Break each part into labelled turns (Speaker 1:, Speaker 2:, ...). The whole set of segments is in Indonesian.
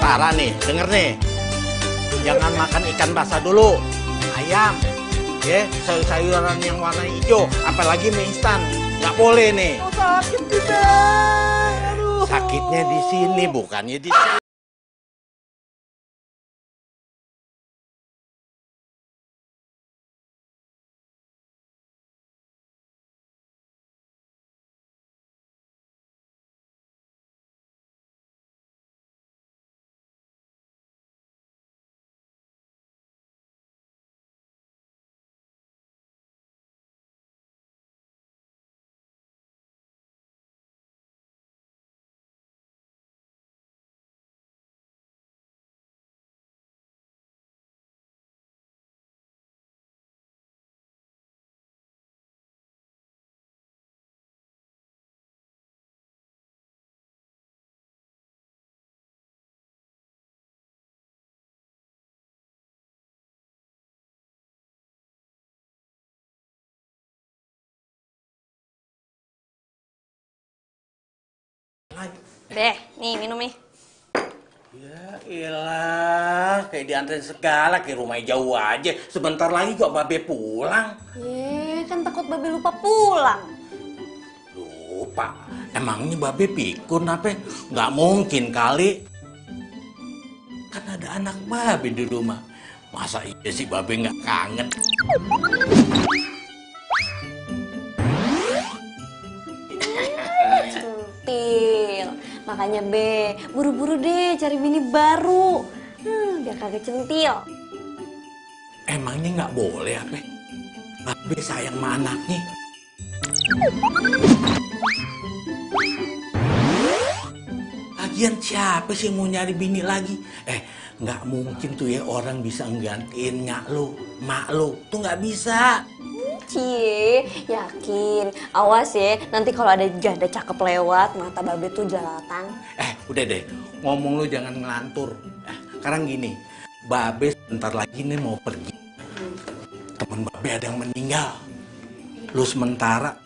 Speaker 1: sementara nih, denger nih. Jangan makan ikan basah dulu, ayam, ya, sayur-sayuran yang warna hijau, apalagi mie instan, nggak boleh nih.
Speaker 2: Oh, sakit kita. Aduh.
Speaker 1: Sakitnya di sini, bukannya di sini.
Speaker 3: Deh, nih minum nih.
Speaker 1: Ya ilah, kayak diantarin segala, kayak rumah jauh aja. Sebentar lagi kok Babe pulang.
Speaker 3: Kan takut Babe lupa pulang.
Speaker 1: Lupa? Emangnya Babe pikun apa? Nggak mungkin kali. Kan ada anak Babe di rumah. Masa iya sih Babe nggak kangen?
Speaker 3: Centil. Makanya Be, buru-buru deh cari bini baru. Biar kagak centil.
Speaker 1: Emangnya nggak boleh apa? Babe sayang sama anaknya. Lagian siapa sih yang mau nyari bini lagi? Nggak mungkin tuh ya orang bisa nggantiin mak lo. Tuh nggak bisa.
Speaker 3: Cie, yakin. Awas ya, nanti kalau ada janda cakep lewat, mata Babe tuh jelalatan.
Speaker 1: Udah deh, ngomong lu jangan ngelantur. Sekarang gini, Babe sebentar lagi nih mau pergi. Temen Babe ada yang meninggal. Lu sementara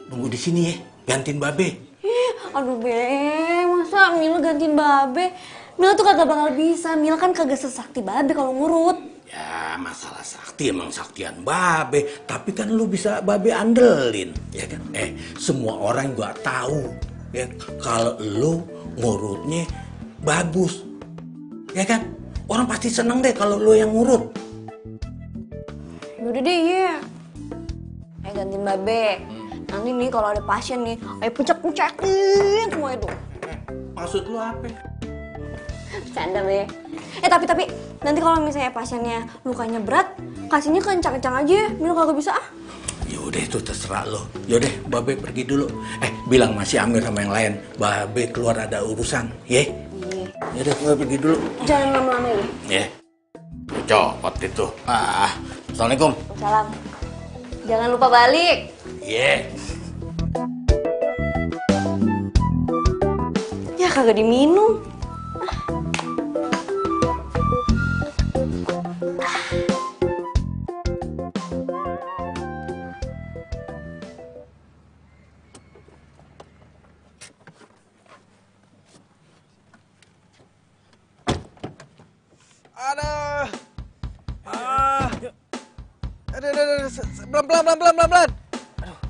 Speaker 1: nunggu di sini ya, gantiin Babe.
Speaker 3: Aduh Be, masa Mila gantiin Babe? Mila tuh kagak bakal bisa, Mila kan kagak sesakti Babe kalau ngurut.
Speaker 1: Ya masalah sakti emang saktian Babe, tapi kan lu bisa Babe andelin, ya kan? Semua orang juga tahu ya kalau lu ngurutnya bagus, ya kan? Orang pasti seneng deh kalau lu yang ngurut.
Speaker 3: Udah deh, iya. Gantiin Babe. Nanti nih kalau ada pasien nih, ayo puncak-puncakin semua itu.
Speaker 1: Maksud lu apa?
Speaker 3: Bercanda Be. Tapi nanti kalau misalnya pasiennya lukanya berat, kasihnya kencang-kencang aja. Mila kagak bisa ah.
Speaker 1: Yaudah itu terserah lo. Yaudah Babe pergi dulu. Bilang masih Amir sama yang lain, Babe keluar ada urusan, ye?
Speaker 3: Iya.
Speaker 1: Yaudah Babe pergi dulu.
Speaker 3: Jangan lama-lama ya.
Speaker 1: Ye. Copot itu. Assalamualaikum.
Speaker 3: Salam. Jangan lupa balik.
Speaker 1: Ye.
Speaker 3: Ya kagak diminum.
Speaker 2: Pelan.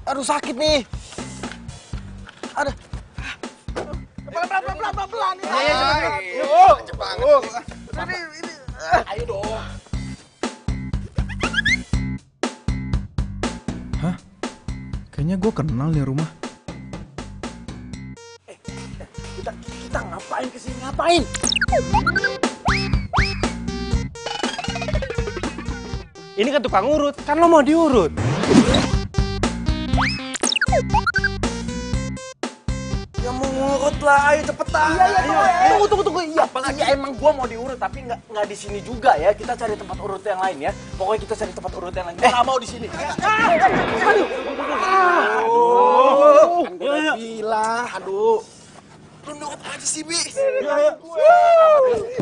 Speaker 2: Aduh sakit nih. Aduh. Pelan. Iya. Cepet banget. Ini. Ayo dong.
Speaker 4: Hah? Kayaknya gue kenal nih rumah.
Speaker 2: Kita ngapain kesini? Ngapain? Ini kan tukang urut, kan lo mau diurut. Ya mau ngurut lah, ayo cepetan. Iya. Tunggu. Iya, apalagi emang gua mau diurut, tapi nggak di sini juga ya. Kita cari tempat urut yang lain ya. Pokoknya kita cari tempat urut yang lain. Gua nggak mau di sini. Aduh. Kan gua udah bilang, aduh. Lu nurut aja sih, Bi.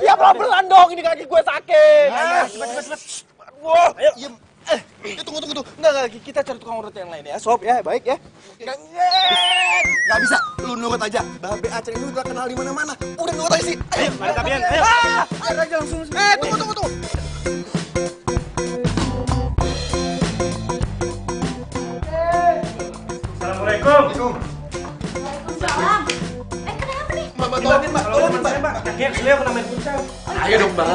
Speaker 2: Ya pelan-pelan dong, ini kaki gue sakit. Cepet. Wow. Ayo. Tunggu. Enggak, kita cari tukang urut yang lain ya, Sob ya, baik ya.
Speaker 5: Nggak bisa, lu nurut aja. Babe Aceh itu udah kenal di mana-mana. Udah nurut aja sih.
Speaker 2: Ayo, mari Tapian, ayo. Ayo aja langsung.
Speaker 5: Tunggu.
Speaker 2: Assalamualaikum.
Speaker 3: Waalaikumsalam. Kenapa nih?
Speaker 5: Mbak, tolongin, Mbak. Tolongin, Mbak.
Speaker 2: Mbak. Kakinya keseliu kena main futsal.
Speaker 5: Ayo dong, Mbak.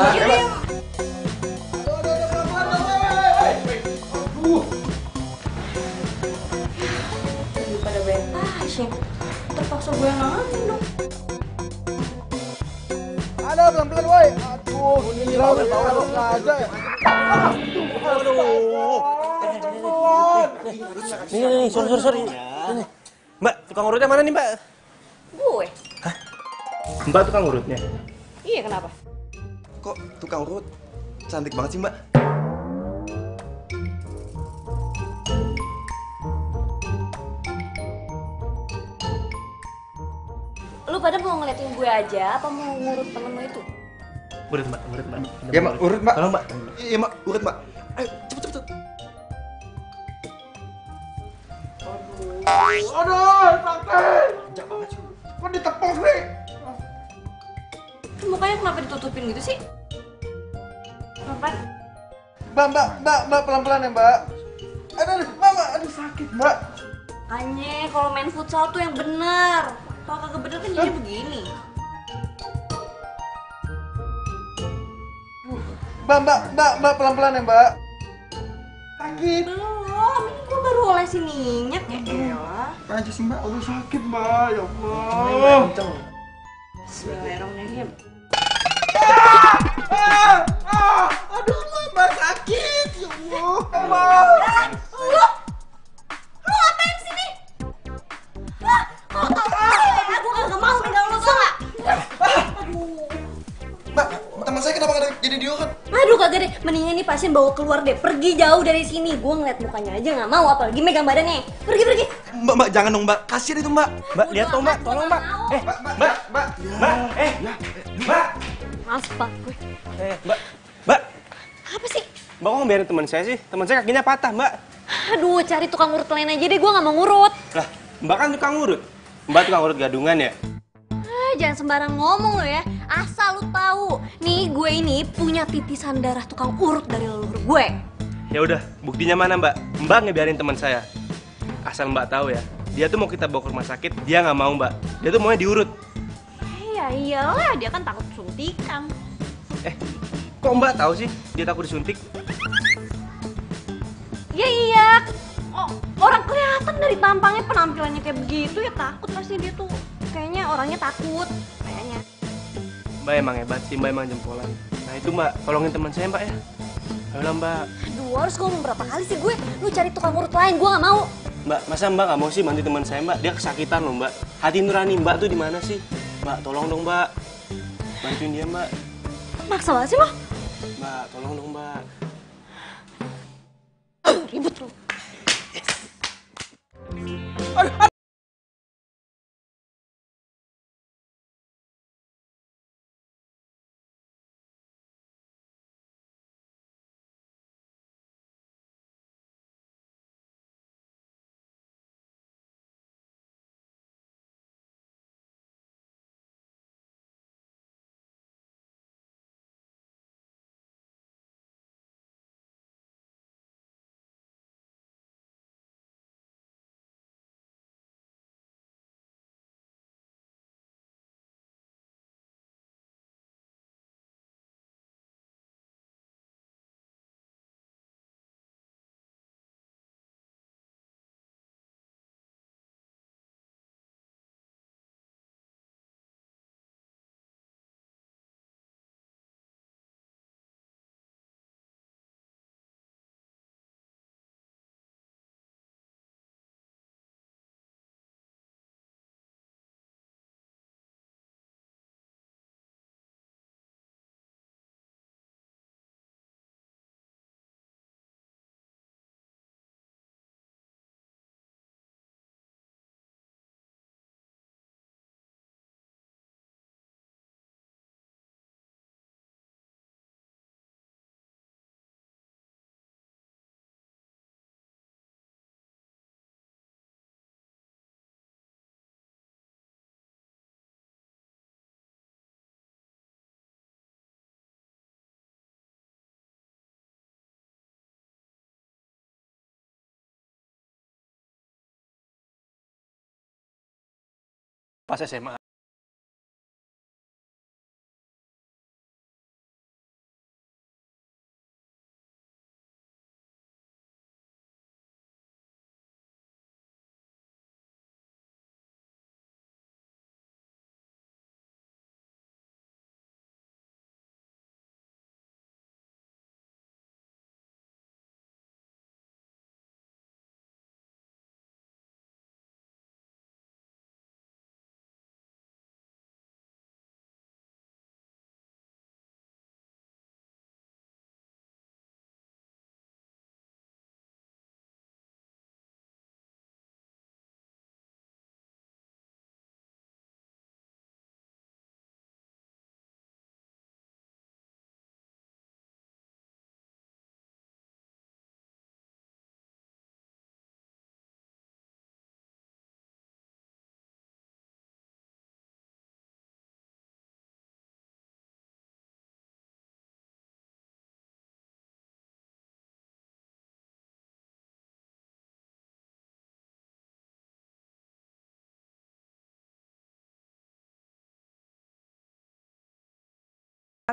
Speaker 3: Yaudah, yuk. Daripada banyak pasien, terpaksa gue yang nanganin dong.
Speaker 5: Ada pelan-pelan, woi. Aduh, ini tahu aja.
Speaker 2: Nih, sorry. Nih. Mbak, tukang urutnya mana nih, Mbak?
Speaker 3: Gue?
Speaker 2: Mbak tukang urutnya.
Speaker 3: Iya, kenapa?
Speaker 5: Kok tukang urut cantik banget sih, Mbak?
Speaker 3: Lu pada mau ngeliatin gue aja, apa mau ngurut temen lu itu?
Speaker 2: Urut, Mbak.
Speaker 5: Ya, Mbak, urut, Mbak.
Speaker 2: Tolong, Mbak.
Speaker 5: Iya, Mbak, urut, Mbak. Ayo, cepet. Aduh, sakit. Jangan banget sih. Kok ditepok nih?
Speaker 3: Tuh, mukanya kenapa ditutupin gitu sih? Kenapa?
Speaker 5: Mbak, pelan-pelan ya, Mbak. Aduh, sakit, Mbak.
Speaker 3: Makanya kalau main futsal tuh yang bener. Kalau kagak bener kan jadi begini.
Speaker 5: Mbak, pelan-pelan ya, Mbak. Sakit.
Speaker 3: Belum, ini gue baru olesin minyak ya elah.
Speaker 5: Aja sih, Mbak. Aduh, sakit, Mbak. Ya Allah.
Speaker 3: Bismillahirrahmanirrahim.
Speaker 5: Aduh, Mbak, sakit. Ya Allah.
Speaker 3: Lu ngapain sini? Aku kagak mau pegang lu, tau gak? Aduh.
Speaker 5: Mbak, teman saya kenapa nggak jadi diurut?
Speaker 3: Aduh kagak deh, mendingan nih pasien bawa keluar deh. Pergi jauh dari sini. Gue ngeliat mukanya aja gak mau, apalagi megang badannya. Pergi.
Speaker 5: Mbak, jangan dong, Mbak. Kasian itu, Mbak.
Speaker 2: Mbak, lihat dong, Mbak. Tolong, Mbak. Mbak. Mbak.
Speaker 3: Maaf pak gue.
Speaker 2: Mbak.
Speaker 3: Apa sih?
Speaker 2: Mbak kok ngebiarin teman saya sih? Teman saya kakinya patah, Mbak.
Speaker 3: Aduh, cari tukang urut lain aja deh. Gue gak mau ngurut.
Speaker 2: Lah, Mbak kan tukang urut. Mbak tukang urut gadungan ya?
Speaker 3: Jangan sembarang ngomong lo ya. Asal lu tahu, nih gue ini punya titisan darah tukang urut dari leluhur gue.
Speaker 2: Ya udah, buktinya mana, Mbak? Mbak ngebiarin teman saya. Asal Mbak tahu ya, dia tuh mau kita bawa ke rumah sakit, dia nggak mau, Mbak. Dia tuh maunya diurut.
Speaker 3: Ya iyalah, dia kan takut suntikan.
Speaker 2: Kok Mbak tahu sih dia takut disuntik?
Speaker 3: Ya iya. Oh, orang kelihatan dari tampangnya, penampilannya kayak begitu ya takut pasti dia tuh. Kayaknya orangnya takut, kayaknya.
Speaker 2: Mbak emang hebat sih, Mbak emang jempolan. Nah itu Mbak, tolongin teman saya, Mbak ya. Ayolah, Mbak.
Speaker 3: Aduh, harus ngomong berapa kali sih gue? Lu cari tukang urut lain, gue gak mau.
Speaker 2: Mbak, masa Mbak nggak mau sih bantu teman saya, Mbak? Dia kesakitan loh, Mbak. Hati nurani Mbak tuh di mana sih? Mbak, tolong dong, Mbak. Bantuin dia, Mbak.
Speaker 3: Maksa banget sih lo.
Speaker 2: Mbak, tolong dong, Mbak.
Speaker 3: Ribut lu.
Speaker 2: pas SMA.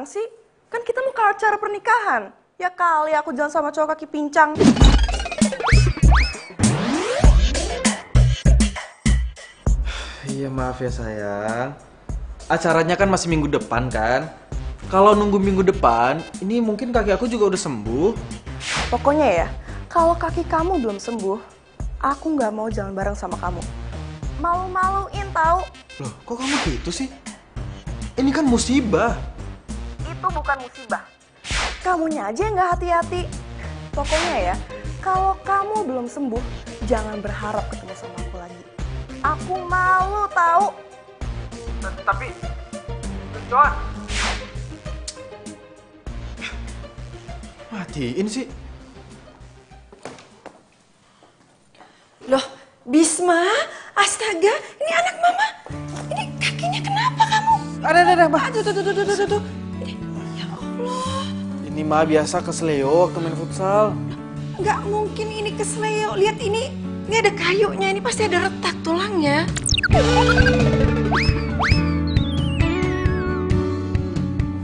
Speaker 6: Sih, kan kita mau ke acara pernikahan. Ya kali aku jalan sama cowok kaki pincang.
Speaker 4: Iya maaf ya sayang. Acaranya kan masih minggu depan kan. Kalau nunggu minggu depan, ini mungkin kaki aku juga udah sembuh.
Speaker 6: Pokoknya ya, kalau kaki kamu belum sembuh, aku nggak mau jalan bareng sama kamu. Malu-maluin tahu?
Speaker 4: Loh, kok kamu gitu sih? Ini kan musibah.
Speaker 6: Itu bukan musibah. Kamunya aja yang nggak hati-hati. Pokoknya ya, kalau kamu belum sembuh, jangan berharap ketemu sama aku lagi. Aku malu tahu.
Speaker 4: Tapi, Joan. Matiin sih.
Speaker 6: Loh, Bisma, astaga, ini anak mama. Ini kakinya kenapa kamu?
Speaker 4: Ada, Mbak.
Speaker 6: Tuh. Ya Allah.
Speaker 4: Ini mah biasa kesleo waktu main futsal.
Speaker 6: Nggak mungkin ini kesleo. Lihat ini ada kayunya. Ini pasti ada retak tulangnya.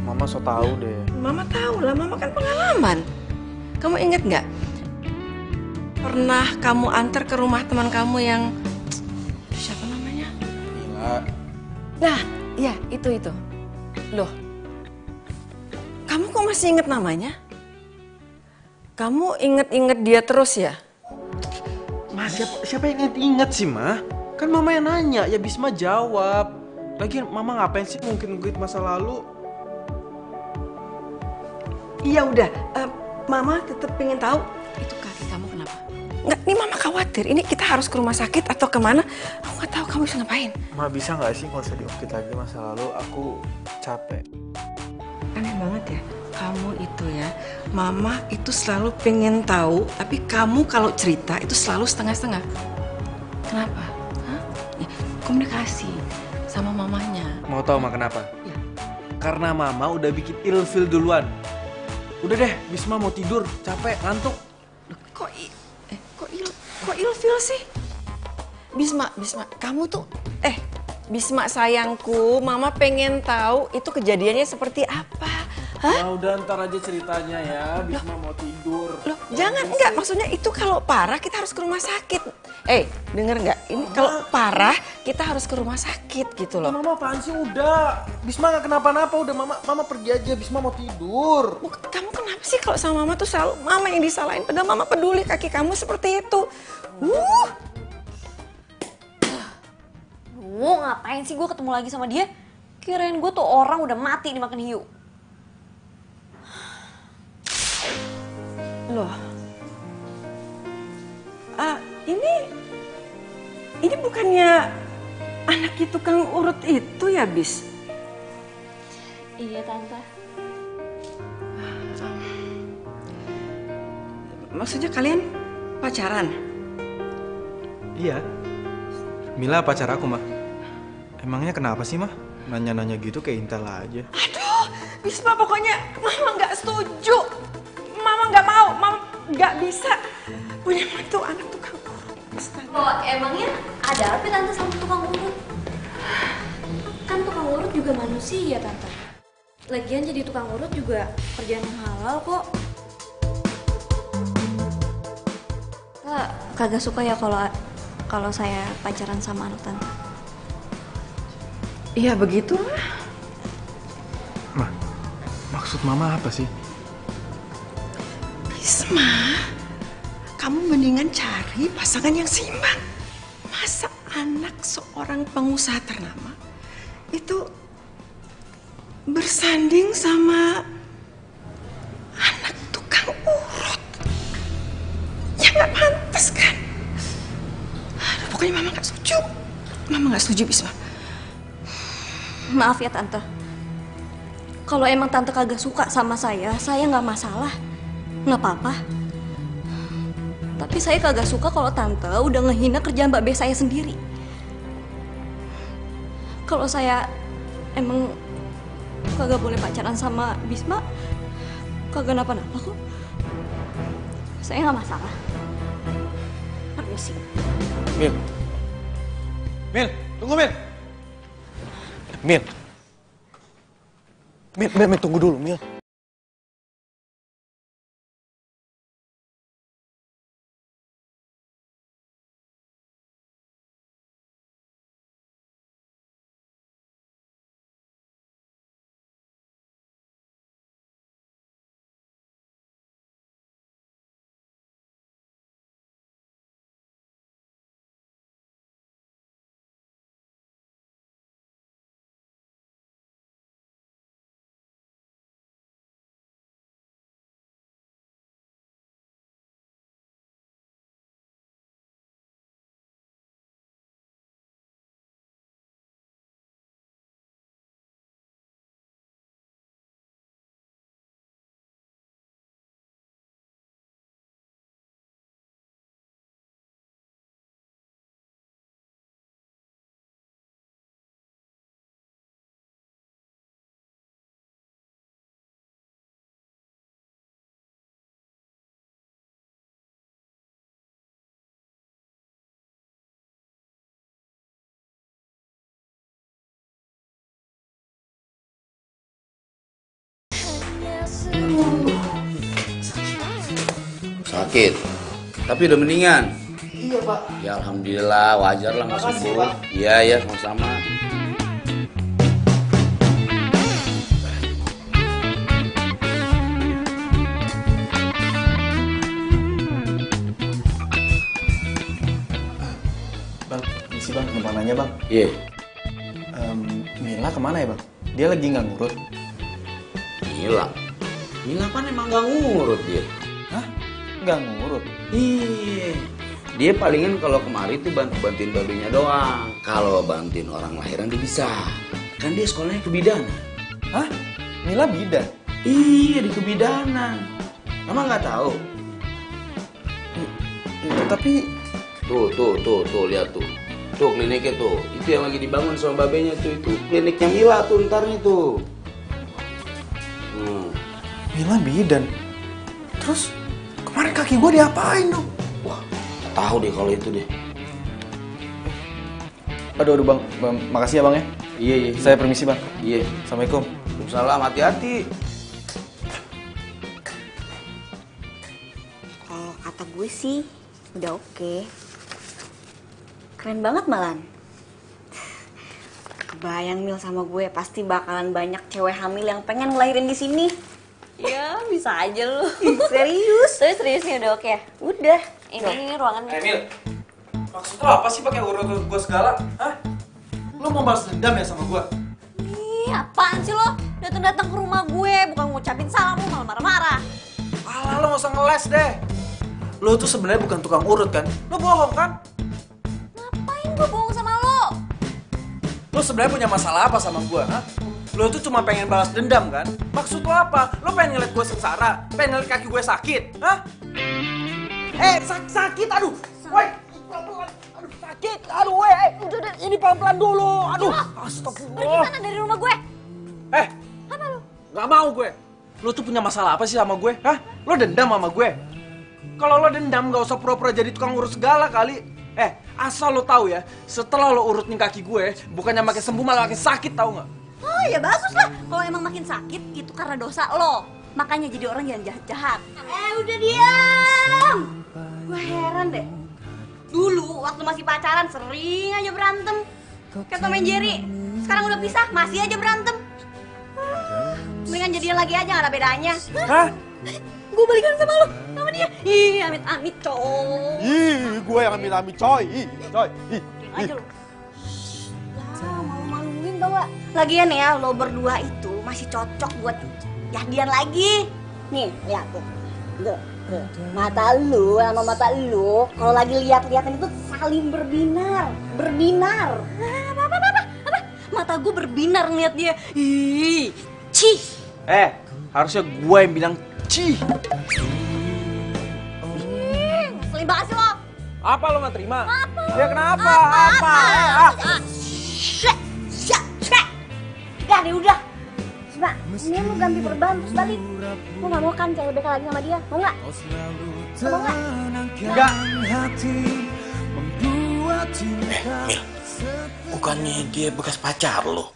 Speaker 4: Mama so tahu deh.
Speaker 6: Mama tahu lah, mama kan pengalaman. Kamu inget nggak? Pernah kamu antar ke rumah teman kamu yang siapa namanya?
Speaker 4: Gila.
Speaker 6: Nah, ya itu. Loh, kamu kok masih inget namanya? Kamu inget-inget dia terus ya?
Speaker 4: Mas, siapa yang inget sih, Ma? Kan Mama yang nanya, ya Bisma jawab. Lagian Mama ngapain sih ngungkit-ngungkit masa lalu?
Speaker 6: Iya udah, Mama tetap pengen tahu itu kaki kamu kenapa? Nggak, ini Mama khawatir. Ini kita harus ke rumah sakit atau kemana? Aku nggak tahu kamu bisa ngapain.
Speaker 4: Ma, bisa nggak sih nggak usah diungkit lagi masa lalu? Aku capek.
Speaker 6: Aneh banget ya, kamu itu ya, Mama itu selalu pengen tahu, tapi kamu kalau cerita itu selalu setengah-setengah. Kenapa? Hah? Ya, komunikasi sama mamanya.
Speaker 4: Mau tahu Ma kenapa?
Speaker 6: Ya.
Speaker 4: Karena Mama udah bikin ilfil duluan. Udah deh, Bisma mau tidur, capek, ngantuk.
Speaker 6: Loh, kok ilfil sih? Bisma, kamu tuh, Bisma sayangku, Mama pengen tahu itu kejadiannya seperti apa. Hah?
Speaker 4: Ya udah ntar aja ceritanya ya, Bisma mau tidur.
Speaker 6: Loh, jangan, enggak. Maksudnya itu kalau parah kita harus ke rumah sakit. Denger nggak? Ini kalau parah kita harus ke rumah sakit gitu loh.
Speaker 4: Mama apaan sih? Udah, Bisma nggak kenapa-napa. Udah Mama pergi aja, Bisma mau tidur.
Speaker 6: Kamu kenapa sih kalau sama Mama tuh selalu Mama yang disalahin? Padahal Mama peduli kaki kamu seperti itu.
Speaker 3: Ngapain sih gue ketemu lagi sama dia? Kirain gue tuh orang udah mati dimakan hiu.
Speaker 6: Loh, ini bukannya anaknya tukang urut itu ya, Bis?
Speaker 3: Iya, Tante.
Speaker 6: Maksudnya kalian pacaran?
Speaker 4: Iya. Mila pacar aku, Ma. Emangnya kenapa sih, Ma? Nanya-nanya gitu kayak intel aja.
Speaker 6: Aduh, Bisma, pokoknya Mama nggak setuju. Mama nggak mau, Mama nggak bisa punya mantu anak tukang urut.
Speaker 3: Oh, emangnya ada apa Tante sama tukang urut? Kan tukang urut juga manusia, Tante. Lagian jadi tukang urut juga kerjaan yang halal kok. Kak, kagak suka ya kalau saya pacaran sama anak Tante.
Speaker 6: Iya begitulah.
Speaker 4: Maksud Mama apa sih?
Speaker 6: Bisma, kamu mendingan cari pasangan yang seimbang. Masa anak seorang pengusaha ternama itu bersanding sama anak tukang urut? Ya nggak pantas kan? Aduh, pokoknya Mama nggak setuju. Mama nggak setuju, Bisma.
Speaker 3: Maaf ya Tante. Kalau emang Tante kagak suka sama saya nggak masalah. Nggak apa-apa. Tapi saya kagak suka kalau Tante udah ngehina kerjaan Mbak Be saya sendiri. Kalau saya emang kagak boleh pacaran sama Bisma, kagak napa-napa kok. Saya nggak masalah. Permisi.
Speaker 2: Mil, tunggu Mil. Mil, tunggu dulu, Mil.
Speaker 1: Sakit, tapi udah mendingan.
Speaker 5: Iya, Pak.
Speaker 1: Ya alhamdulillah, wajar lah nggak
Speaker 5: Makasih,
Speaker 1: sembuh.
Speaker 5: Pak.
Speaker 1: Iya, sama-sama.
Speaker 2: Bang, misi Bang, mau nanya Bang.
Speaker 1: Iya.
Speaker 2: Mila kemana ya Bang? Dia lagi nggak ngurut.
Speaker 1: Mila kan emang nggak ngurut dia.
Speaker 2: Hah? Nggak ngurut?
Speaker 1: Iya. Dia palingan kalau kemari tuh bantuin babinya doang. Kalau bantuin orang lahiran dia bisa. Kan dia sekolahnya kebidanan.
Speaker 2: Hah? Mila bidan?
Speaker 1: Iya, di kebidanan. Mama nggak tahu.
Speaker 2: Tapi
Speaker 1: Tuh, lihat tuh. Tuh kliniknya tuh. Itu yang lagi dibangun sama babenya tuh itu. Kliniknya Mila tuh ntar nih tuh.
Speaker 2: Mila bidan? Terus kemarin kaki gue diapain dong?
Speaker 1: Wah, nggak tahu deh kalau itu deh.
Speaker 2: Aduh Bang, makasih ya Bang ya.
Speaker 1: Iya.
Speaker 2: Saya permisi Bang.
Speaker 1: Iya.
Speaker 2: Assalamualaikum.
Speaker 1: Waalaikumsalam, hati-hati.
Speaker 3: Kalau kata gue sih udah oke. Keren banget malan. Kebayang Mil sama gue pasti bakalan banyak cewek hamil yang pengen ngelahirin di sini. Ya bisa aja lu. Serius? Seriusnya udah oke ya? Udah. Ini ruangannya.
Speaker 4: Emil, maksud lo apa sih pakai urut gue segala? Hah? Lo mau balas dendam ya sama gue?
Speaker 3: Ih, apaan sih lo? Datang-datang ke rumah gue, bukan ngucapin salam, lo malah marah-marah.
Speaker 4: Alah, lo gak usah ngeles deh. Lo tuh sebenarnya bukan tukang urut kan? Lo bohong kan?
Speaker 3: Ngapain gue bohong sama lo?
Speaker 4: Lo sebenarnya punya masalah apa sama gue? Hah? Lo tuh cuma pengen balas dendam kan? Maksud lo apa? Lo pengen ngeliat gue sengsara? Pengen ngeliat kaki gue sakit? Hah? Sakit, aduh! Woi! Pelan-pelan! Aduh, sakit! Aduh, woi! Udah, ini pelan-pelan dulu! Aduh!
Speaker 3: Pergi
Speaker 4: Astagfirullah!
Speaker 3: sana dari rumah gue.
Speaker 4: Apa lo? Gak mau gue! Lo tuh punya masalah apa sih sama gue? Hah? Lo dendam sama gue? Kalau lo dendam gak usah pura-pura jadi tukang urus segala kali. Asal lo tahu ya, setelah lo urutin kaki gue, bukannya makin sembuh malah makin sakit, tahu nggak?
Speaker 3: Oh ya bagus lah. Kalau emang makin sakit, itu karena dosa lo. Makanya jadi orang yang jahat-jahat. Udah diam. Gue heran deh. Dulu waktu masih pacaran sering aja berantem. Kayak Tom and Jerry. Sekarang udah pisah, masih aja berantem. Mendingan jadian lagi aja, gak ada bedanya.
Speaker 2: Hah?
Speaker 3: Gue balikan sama lo, sama dia. Ih, amit-amit, coy.
Speaker 5: Ih, gue yang amit-amit coy. Ih, coy. Ih.
Speaker 3: Diam aja lo. Ya, malu-maluin tau gak? Lagian ya, lo berdua itu masih cocok buat jadian lagi. Nih, lihat tuh. Tuh. Mata lu sama mata lu kalau lagi lihat-lihatan itu saling berbinar. Apa? Mata gue berbinar ngeliat dia. Ih, cih.
Speaker 4: Harusnya gue yang bilang cih.
Speaker 3: Ngeselin banget sih lo.
Speaker 4: Apa lo nggak terima?
Speaker 3: Apa?
Speaker 4: Ya kenapa?
Speaker 3: Udah deh, udah. Coba, ini lu ganti perban terus balik. Lu gak mau kan kayak lagi sama dia? Mau gak? Mau gak?
Speaker 4: Enggak.
Speaker 1: Mil, bukannya dia bekas pacar lo?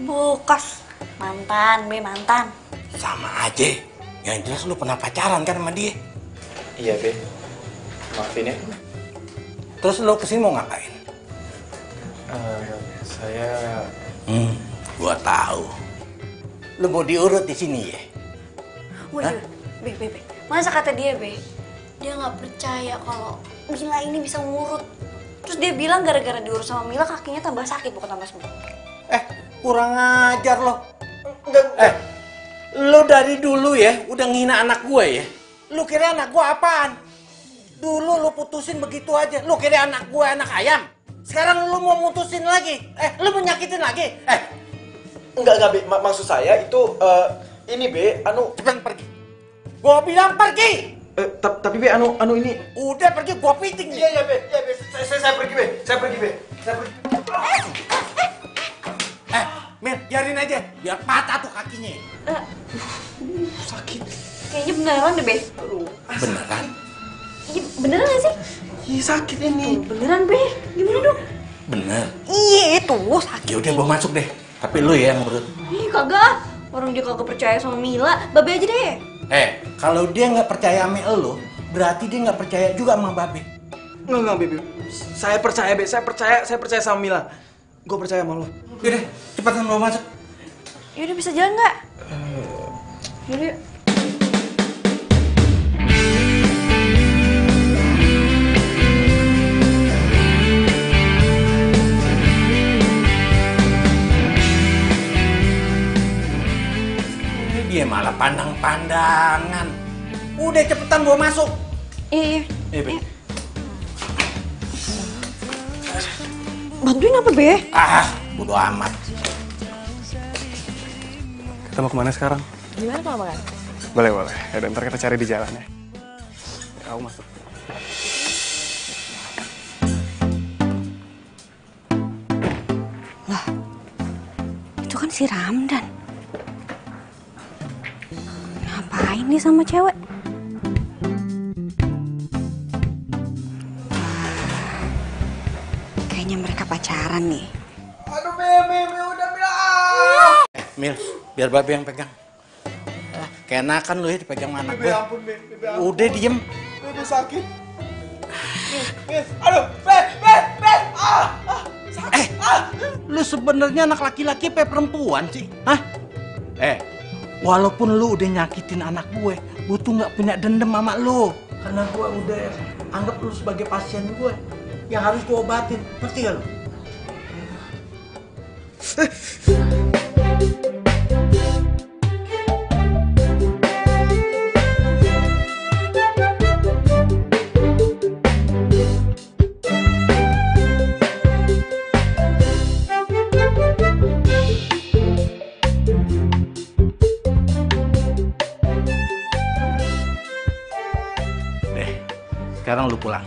Speaker 3: Bukas. Mantan.
Speaker 1: Sama aja. Yang jelas lu pernah pacaran kan sama dia.
Speaker 4: Iya, Be. Maafin ya.
Speaker 1: Terus lu kesini mau ngapain?
Speaker 4: Saya...
Speaker 1: Gua tahu. Lu mau diurut di sini ya?
Speaker 3: Wih, Be. Masa kata dia, Be? Dia gak percaya kalau Mila ini bisa ngurut. Terus dia bilang gara-gara diurut sama Mila kakinya tambah sakit bukan tambah sembuh.
Speaker 1: Kurang ajar lo. Lu dari dulu ya udah ngina anak gue ya. Lu kira anak gue apaan? Dulu lu putusin begitu aja. Lu kira anak gue anak ayam? Sekarang lu mau mutusin lagi? Lu mau nyakitin lagi?
Speaker 4: Enggak, Be. Maksud saya itu, ini, Be,
Speaker 1: Cepetan pergi. Gua bilang pergi.
Speaker 4: Tapi, Be, ini...
Speaker 1: Udah pergi, gua piting nih.
Speaker 4: Iya, Be. Saya pergi, Be. Saya pergi.
Speaker 1: Mil, biarin aja. Biar patah tuh kakinya.
Speaker 4: Sakit.
Speaker 3: Kayaknya beneran deh, Be.
Speaker 1: Beneran?
Speaker 3: Iya, beneran gak sih?
Speaker 4: Iya, sakit ini.
Speaker 3: Beneran, Be. Gimana dong?
Speaker 1: Bener.
Speaker 3: Iya, itu sakit.
Speaker 1: Ya udah gua masuk deh. Tapi lu ya yang ngurut.
Speaker 3: Ih, kagak. Orang dia kagak percaya sama Mila. Babe aja deh.
Speaker 1: Kalau dia nggak percaya sama lu, berarti dia nggak percaya juga sama Babe.
Speaker 4: Enggak, Be. Saya percaya, Be. Saya percaya sama Mila. Gue percaya sama lo.
Speaker 1: Yaudah, cepetan lu masuk.
Speaker 3: Yaudah, bisa jalan nggak? Yaudah, yuk.
Speaker 1: Dia malah pandang-pandangan. Udah cepetan gua masuk.
Speaker 3: Iya.
Speaker 4: Be.
Speaker 3: Bantuin apa, Be?
Speaker 1: Bodo amat.
Speaker 7: Kita mau kemana sekarang?
Speaker 3: Gimana kalau makan?
Speaker 7: Boleh. Ya, ntar kita cari di jalan ya. Aku masuk.
Speaker 3: Lah, itu kan si Ramdan. Ngapain nih sama cewek? Kayaknya mereka pacaran nih.
Speaker 5: Aduh, Be, udah bilang.
Speaker 1: Mil, biar Babe yang pegang. Keenakan lu ya dipegang anak gue.
Speaker 5: Ampun, Be, ampun.
Speaker 1: Udah diem.
Speaker 5: Be, sakit. Be, aduh, Be. Sakit.
Speaker 1: Lu sebenarnya anak laki-laki apa perempuan sih? Hah? Walaupun lu udah nyakitin anak gue tuh nggak punya dendam sama lu. Karena gue udah anggap lu sebagai pasien gue yang harus gue obatin. Ngerti gak lu? Sekarang lu pulang.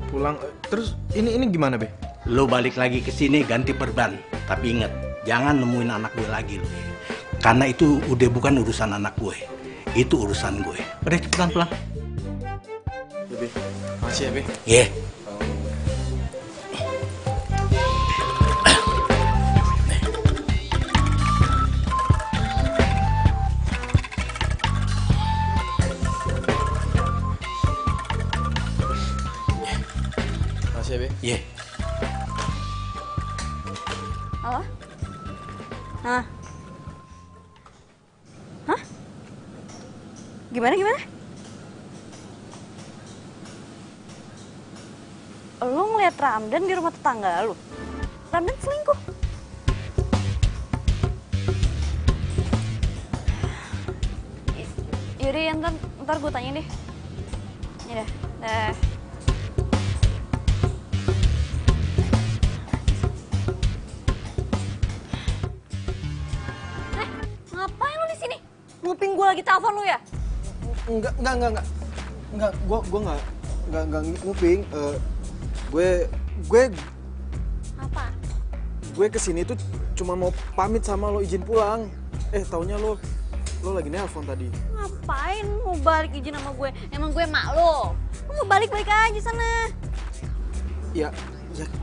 Speaker 7: Pulang. Terus ini gimana, Be?
Speaker 1: Lu balik lagi ke sini ganti perban. Tapi inget, jangan nemuin anak gue lagi lu. Karena itu udah bukan urusan anak gue. Itu urusan gue. Udah cepetan pulang.
Speaker 4: Makasih ya, Be.
Speaker 1: Ye.
Speaker 4: Makasih ya, Be.
Speaker 1: Ye.
Speaker 3: Halo? Hah? Hah? Gimana? Lu ngeliat Ramdan di rumah tetangga lu? Ramdan selingkuh? Yaudah ya, ntar gue tanya deh. Ya dah. Ngapain lu di sini? Nguping gue lagi telepon lu ya?
Speaker 5: Enggak. Gue enggak nguping. Gue
Speaker 3: Apa?
Speaker 5: gue kesini tuh cuma mau pamit sama lo, izin pulang. Taunya lo lagi nelpon tadi.
Speaker 3: Ngapain mau balik izin sama gue? Emang gue mak lo? Lu mau balik-balik aja sana.
Speaker 5: Ya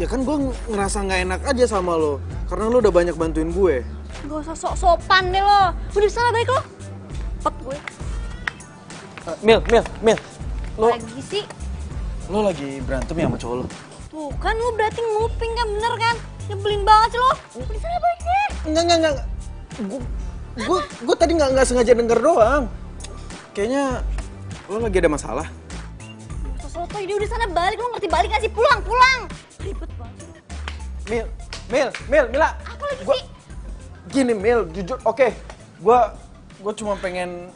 Speaker 5: kan gue ngerasa nggak enak aja sama lo, karena lo udah banyak bantuin gue.
Speaker 3: Gak usah sok-sopan deh lo. Udah sana balik lo. Pet gue.
Speaker 5: Mil. Lo
Speaker 3: Lagi sih.
Speaker 5: lo lagi berantem ya sama cowok lo?
Speaker 3: Tuh kan lu berarti nguping kan, bener kan? Nyebelin banget sih lo. Udah sana balik deh.
Speaker 5: Enggak. Gue tadi nggak sengaja denger doang. Kayaknya lo lagi ada masalah.
Speaker 3: Soto, dia udah sana balik. Lo ngerti balik gak sih? Pulang. Ribet banget.
Speaker 5: Mila.
Speaker 3: Apa lagi sih?
Speaker 5: Gini Mil, jujur, oke. Gue cuma pengen.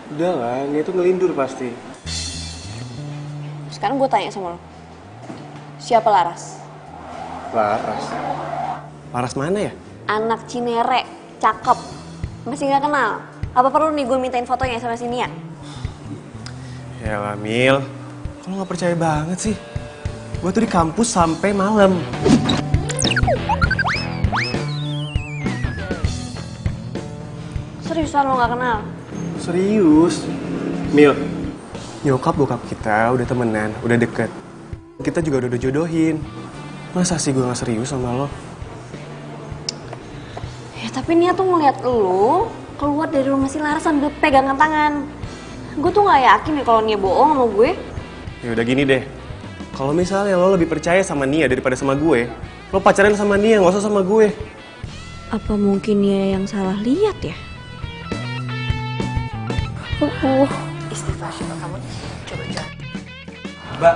Speaker 7: Udah lah, dia tuh ngelindur pasti.
Speaker 3: Sekarang gue tanya sama lo. Siapa Laras?
Speaker 7: Laras mana ya?
Speaker 3: Anak Cinere, cakep. Masih gak kenal? Apa perlu nih gue mintain fotonya sama si Nia?
Speaker 7: Yalah Mil, kalau nggak percaya banget sih. Gue tuh di kampus sampai malam.
Speaker 3: Seriusan lo gak kenal?
Speaker 7: Serius? Mil, nyokap bokap kita udah temenan, udah deket. Kita juga udah jodohin. Masa sih gue gak serius sama lo?
Speaker 3: Ya tapi Nia tuh ngeliat lo keluar dari rumah si Laras sambil pegangan tangan. Gue tuh gak yakin nih kalau Nia bohong sama gue.
Speaker 7: Ya udah gini deh. Kalau misalnya lo lebih percaya sama Nia daripada sama gue, lo pacaran sama Nia, gak usah sama gue.
Speaker 3: Apa mungkin Nia yang salah lihat ya?
Speaker 6: Istighfar kamu. Coba.
Speaker 4: Mbak.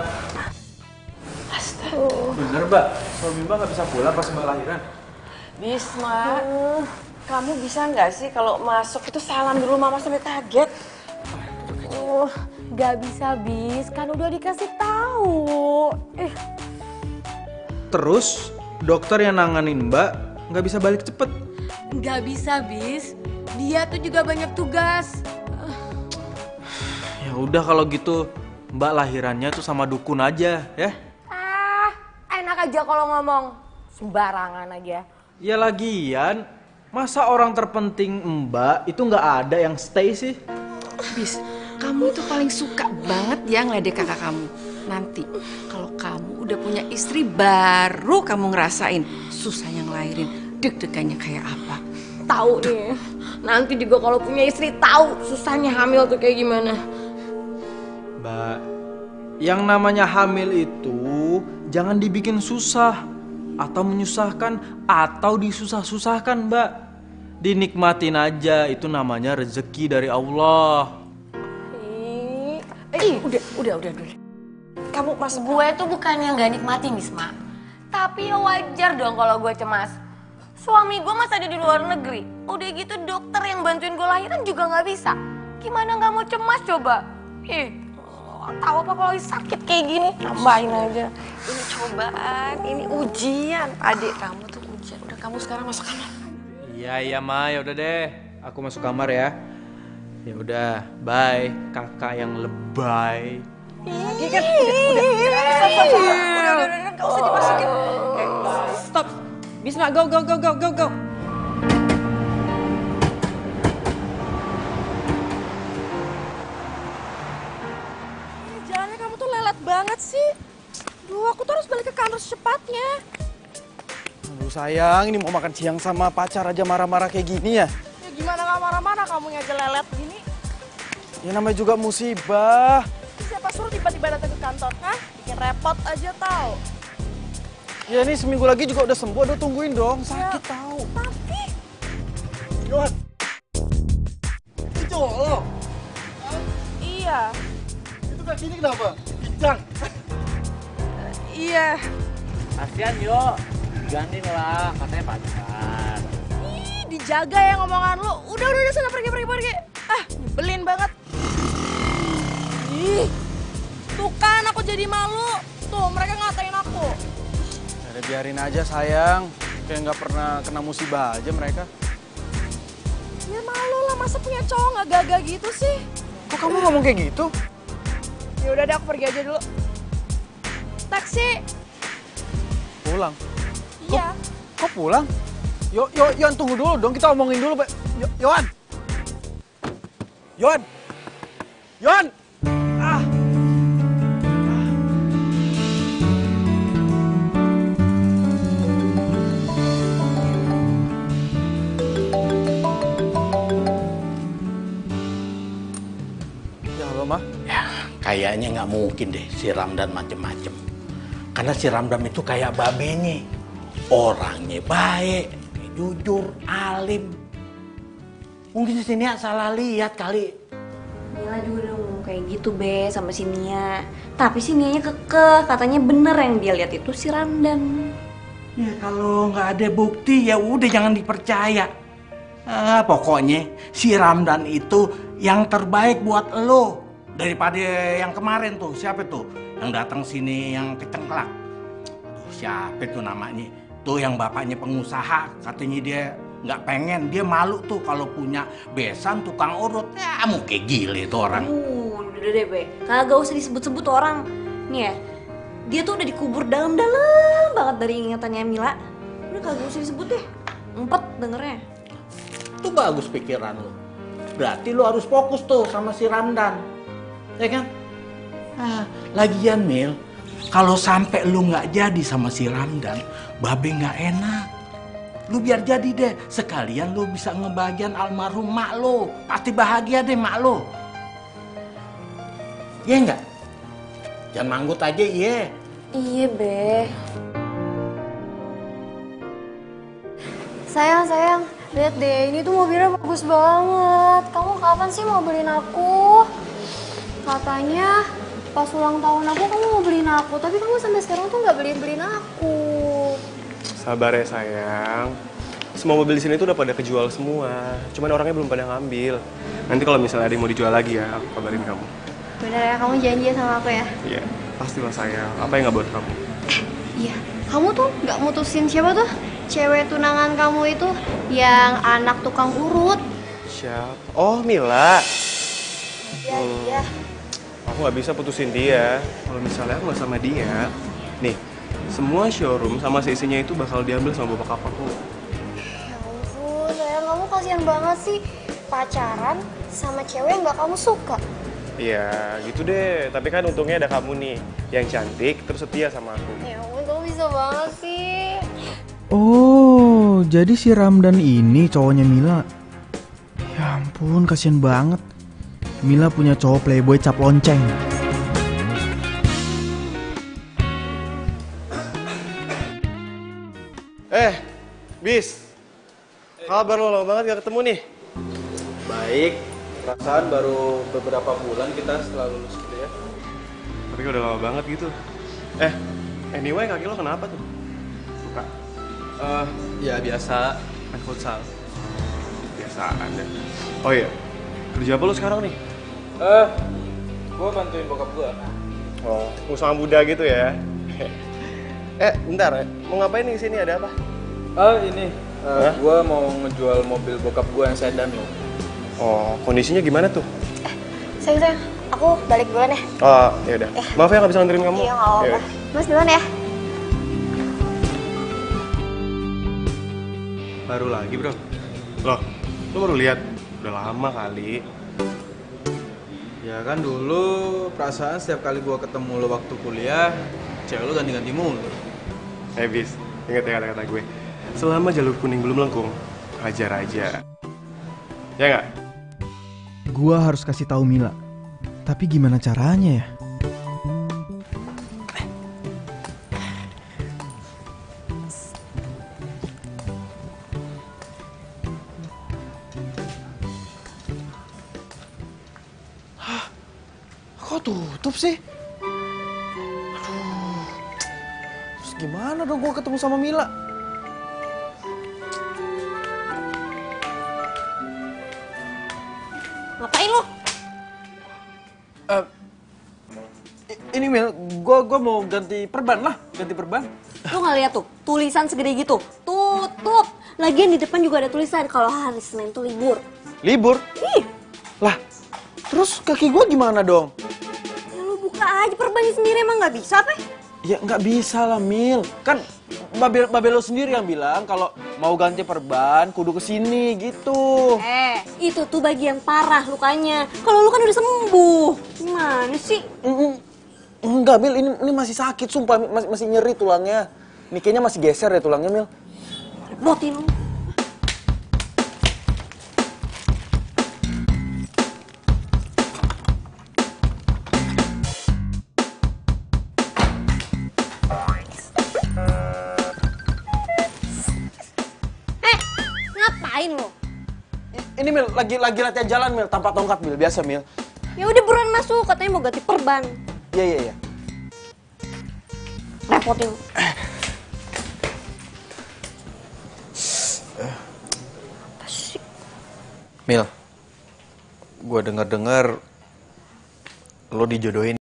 Speaker 4: Bener, Mbak. Suami Mbak nggak bisa pulang pas Mbak lahiran.
Speaker 6: Bisma, kamu bisa nggak sih kalau masuk itu salam dulu, Mama sampai kaget.
Speaker 8: Gak bisa Bis, kan udah dikasih tahu.
Speaker 4: Terus dokter yang nanganin Mbak nggak bisa balik cepet.
Speaker 8: Gak bisa Bis, dia tuh juga banyak tugas.
Speaker 4: Ya udah kalau gitu Mbak lahirannya tuh sama dukun aja ya.
Speaker 8: Enak aja kalau ngomong, sembarangan aja.
Speaker 4: Ya lagian masa orang terpenting Mbak itu nggak ada yang stay sih?
Speaker 6: Bis, kamu itu paling suka banget ya ngeledek kakak kamu. Nanti kalau kamu udah punya istri baru kamu ngerasain susahnya ngelahirin, deg-degannya kayak apa.
Speaker 8: Tahu nih. Nanti juga kalau punya istri tahu susahnya hamil tuh kayak gimana.
Speaker 4: Mbak, yang namanya hamil itu jangan dibikin susah atau menyusahkan atau disusah-susahkan, Mbak. Dinikmatin aja, itu namanya rezeki dari Allah.
Speaker 8: Udah. Kamu mas gue tuh bukan yang gak nikmatin Bisma. Tapi ya wajar dong kalau gue cemas. Suami gue masih ada di luar negeri. Udah gitu dokter yang bantuin gue lahiran juga gak bisa. Gimana gak mau cemas coba? Tahu apa kalau sakit kayak gini? Tambahin aja.
Speaker 6: Ini cobaan, ini ujian. Adik kamu tuh ujian. Udah, kamu sekarang masuk kamar.
Speaker 4: Iya, Ma, ya udah deh. Aku masuk kamar ya. Ya udah, bye. Kakak yang lebay.
Speaker 6: Lagi kan udah. Gak usah dimasukin. Stop. Bisma, go.
Speaker 8: Jalannya kamu tuh lelet banget sih. Duh, aku tuh harus balik ke kantor secepatnya.
Speaker 5: Aduh sayang, ini mau makan siang sama pacar aja marah-marah kayak gini ya?
Speaker 8: Ya gimana gak marah-marah kamu aja lelet gini?
Speaker 5: Ya namanya juga musibah.
Speaker 8: Siapa suruh tiba-tiba datang ke kantor, hah? Bikin repot aja tau.
Speaker 5: Ya ini seminggu lagi juga udah sembuh, udah tungguin dong. Sakit tahu.
Speaker 8: Tapi...
Speaker 5: Yohan. Itu lo.
Speaker 8: Iya.
Speaker 5: Itu kaki ini kenapa? Pincang.
Speaker 8: Iya.
Speaker 2: Kasian yo, gantiin lah, katanya pacar.
Speaker 8: Ih, dijaga ya ngomongan lu. Udah sana pergi. Ah, nyebelin banget. Ih, tuh kan aku jadi malu. Tuh, mereka ngatain aku.
Speaker 5: Ya biarin aja sayang. Kayak nggak pernah kena musibah aja mereka.
Speaker 8: Ya malu lah, masa punya cowok nggak gagah gitu sih?
Speaker 5: Kok kamu ngomong kayak gitu?
Speaker 8: Ya udah deh, aku pergi aja dulu. Taksi.
Speaker 5: Pulang.
Speaker 8: Iya.
Speaker 5: Kok pulang? Yohan tunggu dulu dong, kita omongin dulu, Pak. Yohan. Ah. Ya halo, Ma.
Speaker 1: Ya, kayaknya nggak mungkin deh si Ramdan macem-macem. Karena si Ramdan itu kayak babenya. Orangnya baik, jujur, alim. Mungkin si Nia salah lihat kali.
Speaker 3: Mila juga udah ngomong kayak gitu be sama si Nia. Tapi si Nianya kekeh, katanya bener yang dia lihat itu si Ramdan.
Speaker 1: Ya kalau nggak ada bukti ya udah jangan dipercaya. Pokoknya si Ramdan itu yang terbaik buat lo daripada yang kemarin tuh. Siapa tuh yang datang sini yang kecengklak? Siapa tuh namanya? Tuh yang bapaknya pengusaha, katanya dia nggak pengen, dia malu tuh kalau punya besan tukang urut. Ya mau kayak gile tuh orang.
Speaker 3: Udah deh be, kagak usah disebut-sebut orang. Nih ya, dia tuh udah dikubur dalam-dalam banget dari ingatannya Mila. Udah kagak usah disebut deh, empet dengernya.
Speaker 1: Itu bagus pikiran lo. Berarti lo harus fokus tuh sama si Ramdan, ya kan? Lagian Mil, kalau sampai lo nggak jadi sama si Ramdan, Babe nggak enak. Lu biar jadi deh, sekalian lu bisa ngebagian almarhum mak lu. Pasti bahagia deh mak lu. Iya enggak? Jangan manggut aja, iya.
Speaker 3: Iya be. Sayang, lihat deh, ini tuh mobilnya bagus banget. Kamu kapan sih mau beliin aku? Katanya pas ulang tahun aku kamu mau beliin aku, tapi kamu sampai sekarang tuh nggak beliin aku.
Speaker 7: Sabar ya sayang. Semua mobil di sini tuh udah pada kejual semua. Cuman orangnya belum pada ngambil. Nanti kalau misalnya ada yang mau dijual lagi ya, aku kabarin kamu.
Speaker 3: Bener ya, kamu janji sama aku ya?
Speaker 7: Iya, pastilah sayang. Apa yang nggak buat kamu?
Speaker 3: Iya, kamu tuh nggak mutusin siapa tuh? Cewek tunangan kamu itu yang anak tukang urut.
Speaker 7: Siapa? Oh, Mila.
Speaker 3: Iya.
Speaker 7: Aku nggak bisa putusin dia. Kalau misalnya aku nggak sama dia, nih, semua showroom sama seisinya itu bakal diambil sama bapak aku.
Speaker 3: Ya ampun, sayang, kamu kasihan banget sih. Pacaran sama cewek yang nggak kamu suka.
Speaker 7: Iya, gitu deh. Tapi kan untungnya ada kamu nih, yang cantik terus setia sama aku.
Speaker 3: Ya ampun, kamu bisa banget sih.
Speaker 5: Oh, jadi si Ramdan ini cowoknya Mila. Ya ampun, kasihan banget. Mila punya cowok playboy cap lonceng.
Speaker 7: Bis. Kabar lo lama banget gak ketemu nih.
Speaker 4: Baik, perasaan baru beberapa bulan kita setelah lulus kuliah.
Speaker 7: Tapi udah lama banget gitu. Anyway, kaki lo kenapa tuh? Luka.
Speaker 4: Ya biasa, main futsal.
Speaker 7: Biasaan ya. Oh iya, kerja apa lo sekarang nih?
Speaker 4: Gue bantuin bokap gue.
Speaker 7: Oh, usaha muda gitu ya. Bentar ya. Mau ngapain nih kesini, ada apa?
Speaker 4: Gue mau ngejual mobil bokap gue yang sedan lo.
Speaker 7: Oh, kondisinya gimana tuh?
Speaker 8: Sayang, aku balik duluan ya.
Speaker 7: Oh, ya udah. Maaf ya nggak bisa nganterin kamu.
Speaker 8: Iya, nggak apa-apa.
Speaker 7: Ya.
Speaker 8: Mas duluan ya.
Speaker 4: Baru lagi bro.
Speaker 7: Loh, lo baru lihat? Udah lama kali.
Speaker 4: Ya kan dulu perasaan setiap kali gue ketemu lo waktu kuliah, cewek lo ganti-ganti mulu.
Speaker 7: Bis, ingat ya kata-kata gue. Selama jalur kuning belum lengkung, hajar aja. Ya nggak?
Speaker 5: Gua harus kasih tahu Mila. Tapi gimana caranya ya? Kok tutup sih? Aduh. Terus gimana dong gua ketemu sama Mila?
Speaker 8: Ngapain lo?
Speaker 5: Ini Mil, gua mau ganti perban lah, ganti perban.
Speaker 3: Lu nggak lihat tuh tulisan segede gitu? Tutup. Lagian di depan juga ada tulisan kalau hari Senin tuh libur.
Speaker 5: Libur?
Speaker 3: Ih,
Speaker 5: Lah, terus kaki gua gimana dong?
Speaker 3: ya lu buka aja perbannya sendiri, emang nggak bisa apa?
Speaker 5: Ya nggak bisa lah Mil, kan Babe lo sendiri yang bilang kalau mau ganti perban kudu kesini gitu.
Speaker 3: Itu tuh bagian parah lukanya. Kalau lu kan udah sembuh. Gimana sih?
Speaker 5: Enggak Mil, ini masih sakit sumpah, masih nyeri tulangnya. Nih kayaknya masih geser ya tulangnya Mil.
Speaker 3: Repotin lu. Ngapain lo?
Speaker 5: Ini Mil, lagi latihan jalan Mil, tanpa tongkat Mil, biasa Mil.
Speaker 3: Ya udah buruan masuk, katanya mau ganti perban.
Speaker 5: Iya.
Speaker 3: Repotin lu.
Speaker 4: Mil, gue denger-denger lo dijodohin.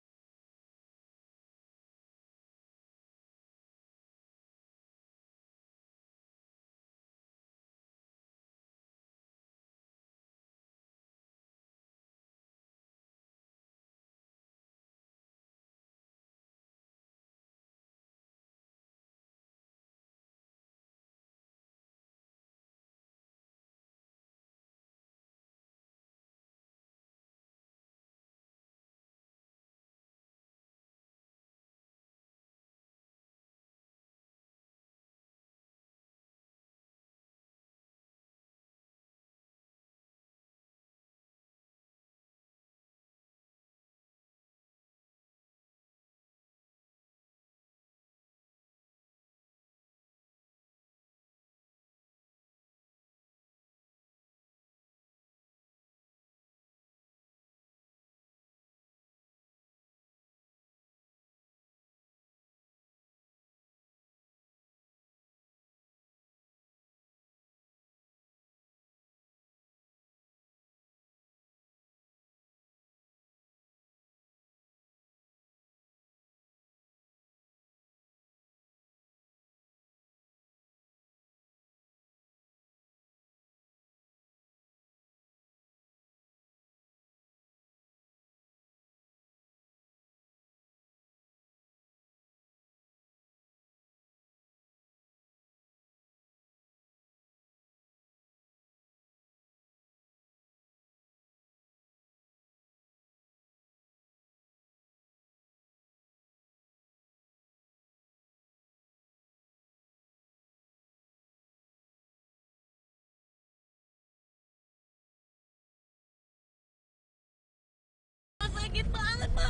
Speaker 8: sakit banget, Ma.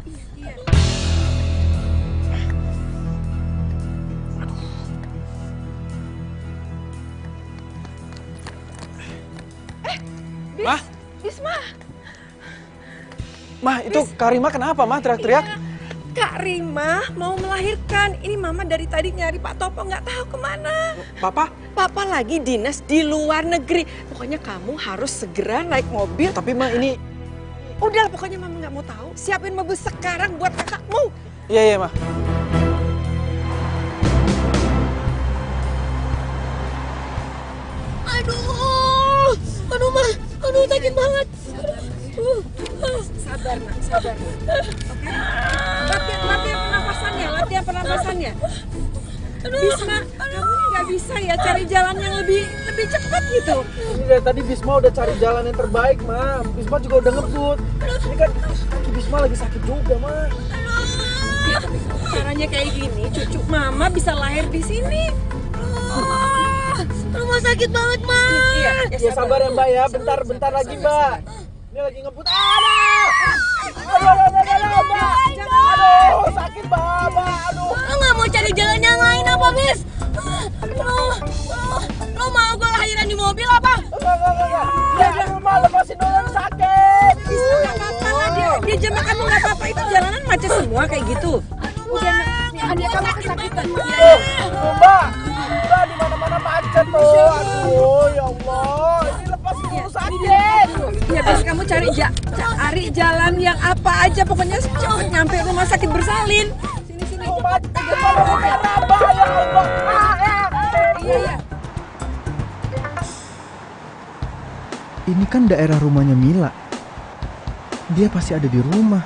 Speaker 5: Mah,
Speaker 6: Bisma.
Speaker 5: Mah itu Karima kenapa, Mah teriak-teriak?
Speaker 6: Kak Rima mau melahirkan. Ini Mama dari tadi nyari Pak Topo nggak tahu kemana.
Speaker 5: Papa?
Speaker 6: Papa lagi dinas di luar negeri. Pokoknya kamu harus segera naik mobil.
Speaker 5: Tapi Mah ini...
Speaker 6: Udah, pokoknya Mama nggak mau tahu. Siapin mobil sekarang buat kakakmu.
Speaker 5: Iya, iya, Mah.
Speaker 8: Aduh, Ma. Aduh, sakit banget.
Speaker 6: Sabar, Nak. Sabar. Oke? Latihan pernapasannya. Bisma, kamu ini nggak bisa ya cari jalan yang lebih cepat gitu.
Speaker 4: Ini dari tadi Bisma udah cari jalan yang terbaik, Ma. Bisma juga udah ngebut. Ini kan kaki Bisma lagi sakit juga, Ma.
Speaker 6: Ya, tapi kalau caranya kayak gini, cucu Mama bisa lahir di sini.
Speaker 8: Rumah sakit banget, Ma.
Speaker 6: Iya,
Speaker 4: Ya sabar ya, Mbak ya. Bentar lagi, Mbak. Ini lagi ngebut. Aduh, Mbak. Aduh, sakit, Mbak. Aduh.
Speaker 8: Lo nggak mau cari jalan yang lain apa, Bis? Lo mau gue lahiran di mobil apa?
Speaker 4: Enggak. Ya, Mbak, lepasin dulu, sakit.
Speaker 6: Bisa nggak apa-apa lah dia jambak kamu nggak apa-apa, itu jalanan macet semua kayak gitu. Udah, adik kamu kesakitan.
Speaker 4: Mbak, di mana-mana macet tuh. Aduh, ya Allah. Ini lepasin dulu, sakit.
Speaker 6: Ya terus kamu cari jalan yang apa aja, pokoknya cepet nyampe rumah sakit bersalin. Sini.
Speaker 4: Macet, Mbak, ya Allah.
Speaker 6: Iya.
Speaker 5: Ini kan daerah rumahnya Mila. Dia pasti ada di rumah.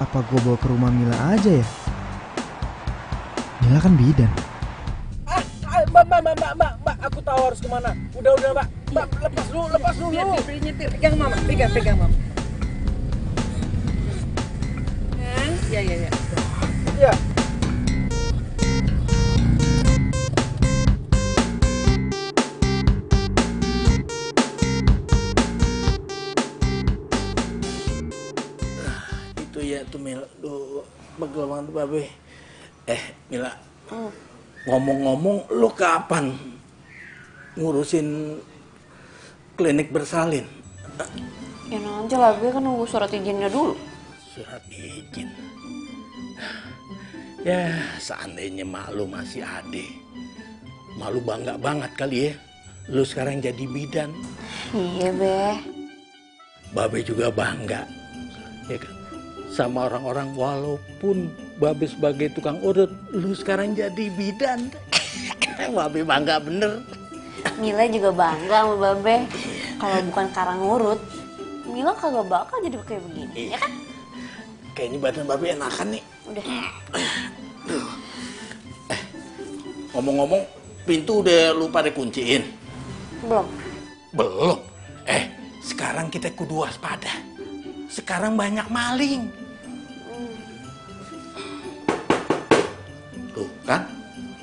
Speaker 5: Apa gue bawa ke rumah Mila aja ya? Mila kan bidan.
Speaker 4: Mbak, aku tahu harus kemana. Udah, Mbak. Mbak, lepas dulu.
Speaker 6: Nyetir. Pegang Mama. Kan? Ya.
Speaker 4: Ya.
Speaker 1: Itu ya tuh Mila, duh, pegel banget tuh Babe. Mila, ngomong-ngomong, lu kapan ngurusin klinik bersalin?
Speaker 8: Ya nanti lah, gue kan nunggu surat izinnya dulu.
Speaker 1: Surat izin? Ya, seandainya mak lu masih ade, mak lu bangga banget kali ya, lu sekarang jadi bidan.
Speaker 8: Iya, Be.
Speaker 1: Babe juga bangga, ya kan? Sama orang-orang walaupun Babe sebagai tukang urut, lu sekarang jadi bidan. Babe bangga bener.
Speaker 8: Mila juga bangga sama Babe. Kalau bukan karang ngurut, Mila kagak bakal jadi kayak begini, ya kan?
Speaker 1: Kayaknya badan Babe enakan nih.
Speaker 8: Udah.
Speaker 1: Ngomong-ngomong, pintu udah lu pada kunciin? Belum? Sekarang kita kudu waspada. Sekarang banyak maling. Tuh kan,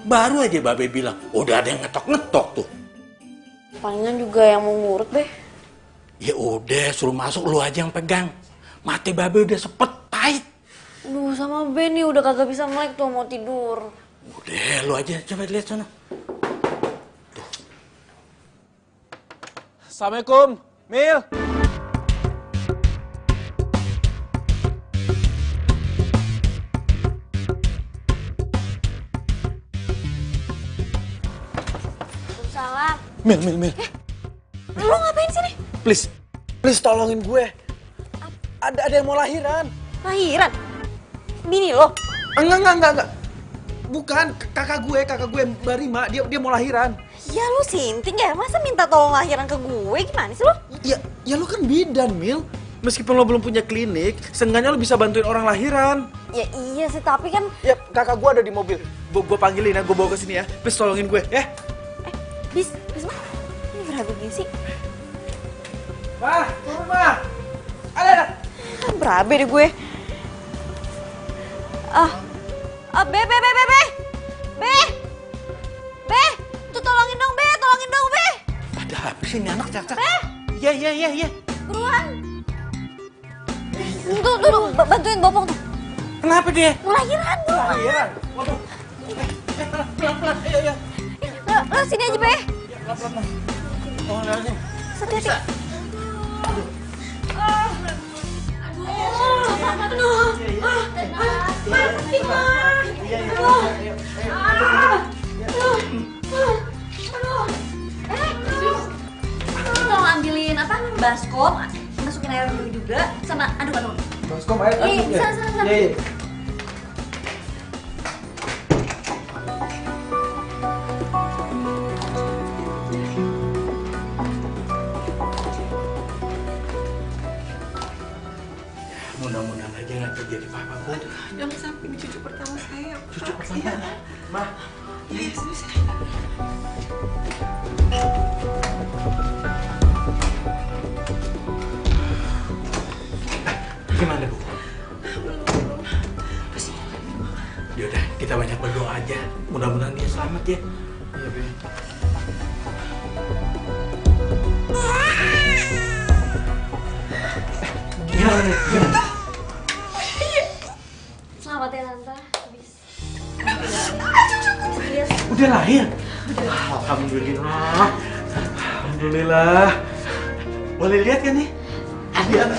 Speaker 1: baru aja Babe bilang, udah ada yang ngetok-ngetok tuh.
Speaker 8: Palingan juga yang mau ngurut, Be.
Speaker 1: Ya udah, suruh masuk, lu aja yang pegang. Mati Babe udah sepet, pahit.
Speaker 8: Duh, sama Ben nih udah kagak bisa melek tuh, mau tidur.
Speaker 1: Udah, lu aja coba lihat sana. Tuh.
Speaker 5: Assalamualaikum, Mil.
Speaker 8: Salam.
Speaker 5: Mil.
Speaker 8: Lu ngapain sini?
Speaker 5: Please tolongin gue. Ada yang mau lahiran.
Speaker 8: Lahiran? Bini lo?
Speaker 5: Enggak. Bukan, kakak gue Mbak Rima, dia mau lahiran.
Speaker 8: Ya lu sinting ya, masa minta tolong lahiran ke gue? Gimana sih lo?
Speaker 5: Ya lu kan bidan, Mil. Meskipun lo belum punya klinik, seenggaknya lo bisa bantuin orang lahiran.
Speaker 8: Ya iya sih, tapi kan...
Speaker 5: Ya, kakak gue ada di mobil. Gue panggilin ya, gue bawa ke sini ya. Please tolongin gue, ya.
Speaker 8: Bis mah? Ini berabe gini sih?
Speaker 5: Ma, turun, Ma. Ada.
Speaker 8: Berabe deh gue. Be. Tuh tolongin dong, Be.
Speaker 1: Ada apa sih ini anak cak-cak? Iya.
Speaker 8: Buruan.
Speaker 3: Tuh, bantuin bopong tuh.
Speaker 2: Kenapa dia?
Speaker 3: Ngelahiran tuh.
Speaker 2: Lahiran. Waduh. Pelan-pelan. Ayo.
Speaker 3: Lo sini aja, Be.
Speaker 2: Pelan-pelan. Oh, lihat.
Speaker 3: Hati-hati. Tolong ambilin apa? Baskom, masukin air dulu juga, sama aduk-aduk.
Speaker 4: Baskom air aduk ya?
Speaker 3: Sana.
Speaker 4: Iya.
Speaker 1: Mudah-mudahan aja nggak terjadi apa-apa, Bu.
Speaker 6: Jangan sampai ini cucu pertama saya.
Speaker 1: Cucu pertama.
Speaker 4: Mah,
Speaker 6: Iya, serius.
Speaker 1: Gimana, Bu? Yaudah, kita banyak berdoa aja. Mudah-mudahan dia selamat ya.
Speaker 4: iya, Be.
Speaker 1: Gimana nih? Gimana?
Speaker 3: Selamat ya, Tante. Habis.
Speaker 1: Udah lahir? Alhamdulillah. Alhamdulillah. Boleh lihat kan nih? Lihat.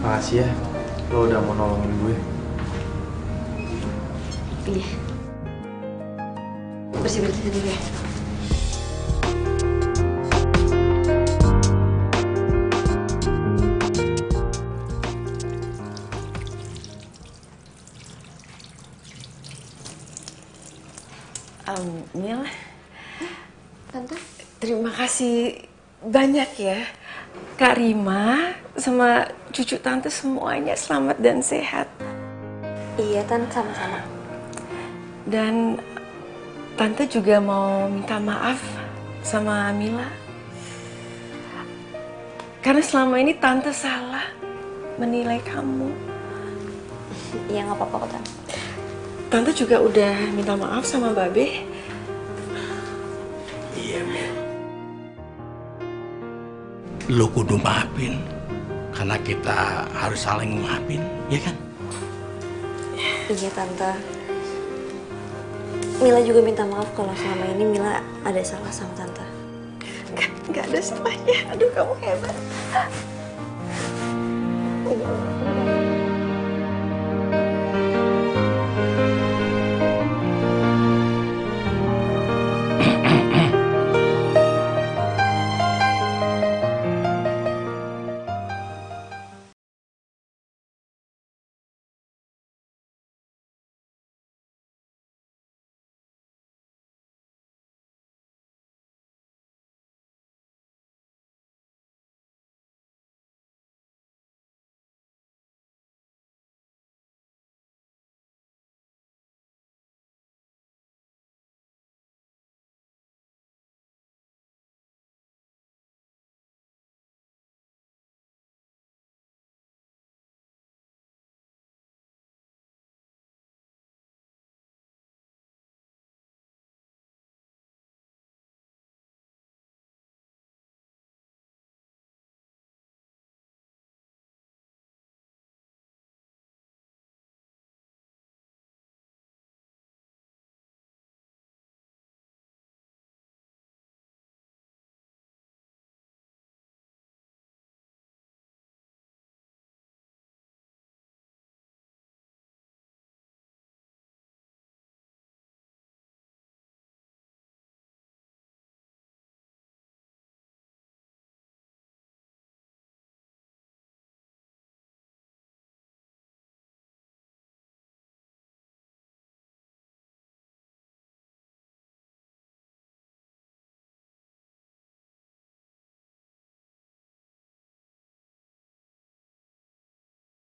Speaker 4: Makasih ya, lo udah mau nolongin gue.
Speaker 3: Iya. Bersih-bersih dulu ya.
Speaker 6: Mil,
Speaker 3: Tante?
Speaker 6: terima kasih banyak ya. Kak Rima sama cucu tante semuanya selamat dan sehat.
Speaker 3: Iya, Tante, sama-sama.
Speaker 6: Dan tante juga mau minta maaf sama Mila. Karena selama ini tante salah menilai kamu.
Speaker 3: Iya, nggak apa-apa kok, Tante.
Speaker 6: Tante juga udah minta maaf sama Babe.
Speaker 1: Iya, Mel. Lu kudu maafin. Karena kita harus saling maafin, ya kan?
Speaker 3: Iya, Tante. Mila juga minta maaf kalau selama ini Mila ada salah sama Tante.
Speaker 6: Gak ada salahnya. Aduh, kamu hebat.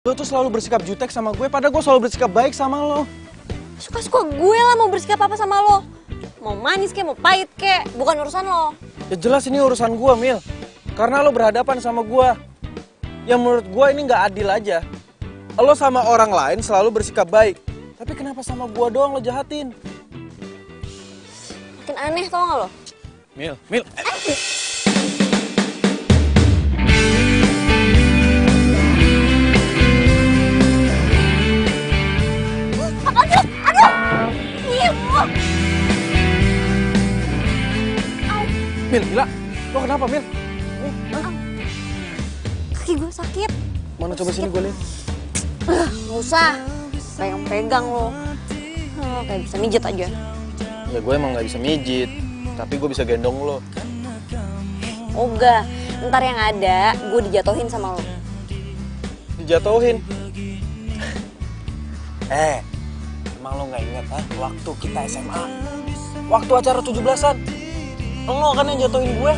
Speaker 2: Lo tuh selalu bersikap jutek sama gue, padahal gue selalu bersikap baik sama lo.
Speaker 3: Suka-suka gue lah mau bersikap apa sama lo. Mau manis kek, mau pahit kek, bukan urusan lo.
Speaker 2: Ya jelas ini urusan gue, Mil. Karena lo berhadapan sama gue. Yang menurut gue ini nggak adil aja. Lo sama orang lain selalu bersikap baik. Tapi kenapa sama gue doang lo jahatin?
Speaker 3: Makin aneh tau gak lo?
Speaker 2: Mil, Mil.
Speaker 8: Aduh, aduh. Iya.
Speaker 2: Mil, gila. Lo kenapa, Mil?
Speaker 3: Kaki gue sakit.
Speaker 2: Mana coba sini gue lihat.
Speaker 3: Nggak usah. Pegang-pegang lo. Kayak bisa mijet aja.
Speaker 2: Ya gue emang nggak bisa mijit, tapi gue bisa gendong lo.
Speaker 3: Oga, ntar yang ada gue dijatuhin sama lo.
Speaker 2: Dijatuhin. Emang lo nggak inget waktu kita SMA, waktu acara 17-an, lo kan yang jatuhin gue.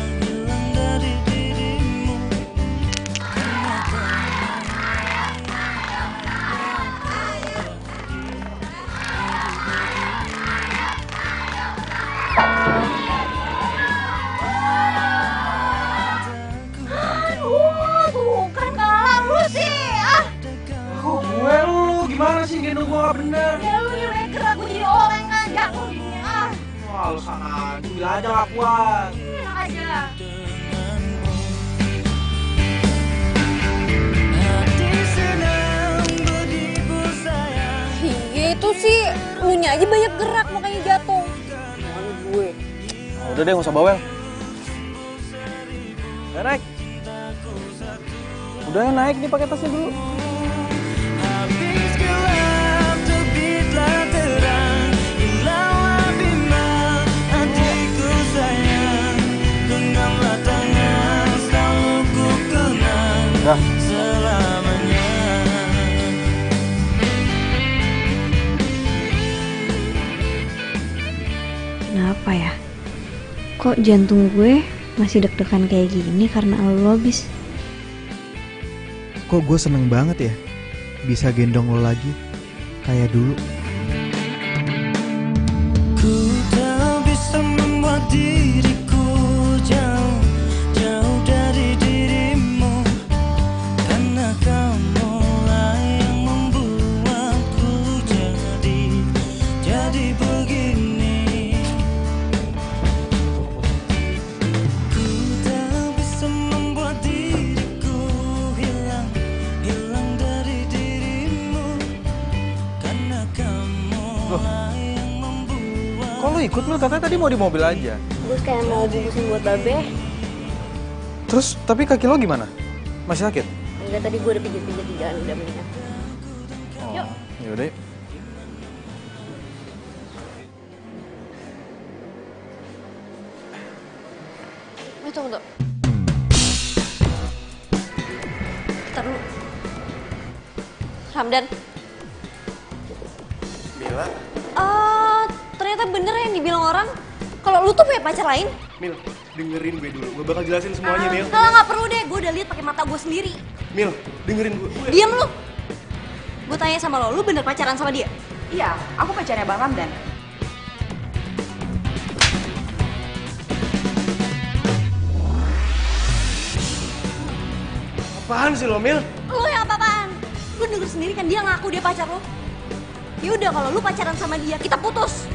Speaker 8: Tuh, keren banget lu sih.
Speaker 4: Kok gue lu gimana sih gendong gue gak bener?
Speaker 8: Ya lu nih udah gerak gue jadi orang ngajak lu gini.
Speaker 4: Wah lu sana aja, bilang aja gak kuat.
Speaker 8: Enak aja. Iya itu sih, lu nya aja banyak gerak makanya jatuh. Jangan gue.
Speaker 2: Udah deh, nggak usah bawel. Ya naik. Udah ya naik nih pakai tasnya dulu. Udah.
Speaker 3: Kenapa ya? Kok jantung gue masih deg-degan kayak gini karena lo bis?
Speaker 5: Kok gue seneng banget ya bisa gendong lo lagi kayak dulu.
Speaker 9: Ku tak bisa membuat diriku jauh, jauh dari dirimu, karena kamulah yang membuatku jadi begini. Ku tak bisa membuat diriku hilang, hilang dari dirimu, karena kamulah yang membuat.
Speaker 4: Kok lu ikut Mil? Katanya tadi mau di mobil aja.
Speaker 3: Gue kayak mau bungkusin buat babe.
Speaker 4: Terus tapi kaki lo gimana? Masih sakit?
Speaker 3: Enggak, tadi gue udah pijit-pijit di jalan, udah mendingan. Yuk.
Speaker 4: Yaudah yuk.
Speaker 3: Tunggu. Bentar dulu. Ramdan.
Speaker 7: Mila,
Speaker 3: Ternyata bener yang dibilang orang kalau lu tuh punya pacar lain.
Speaker 7: Mil, dengerin gue dulu. Gue bakal jelasin semuanya, Mil.
Speaker 3: Kalau nggak perlu deh, gue udah lihat pakai mata gue sendiri.
Speaker 7: Mil, dengerin gue.
Speaker 3: Diam lu. Gue tanya sama lo, lu bener pacaran sama dia?
Speaker 6: Iya, aku pacarnya Bang Ramdan.
Speaker 7: Apaan sih lo, Mil?
Speaker 3: Lu yang apa-apaan? Lu denger sendiri kan dia ngaku dia pacar lo. Ya udah kalau lu pacaran sama dia, kita putus.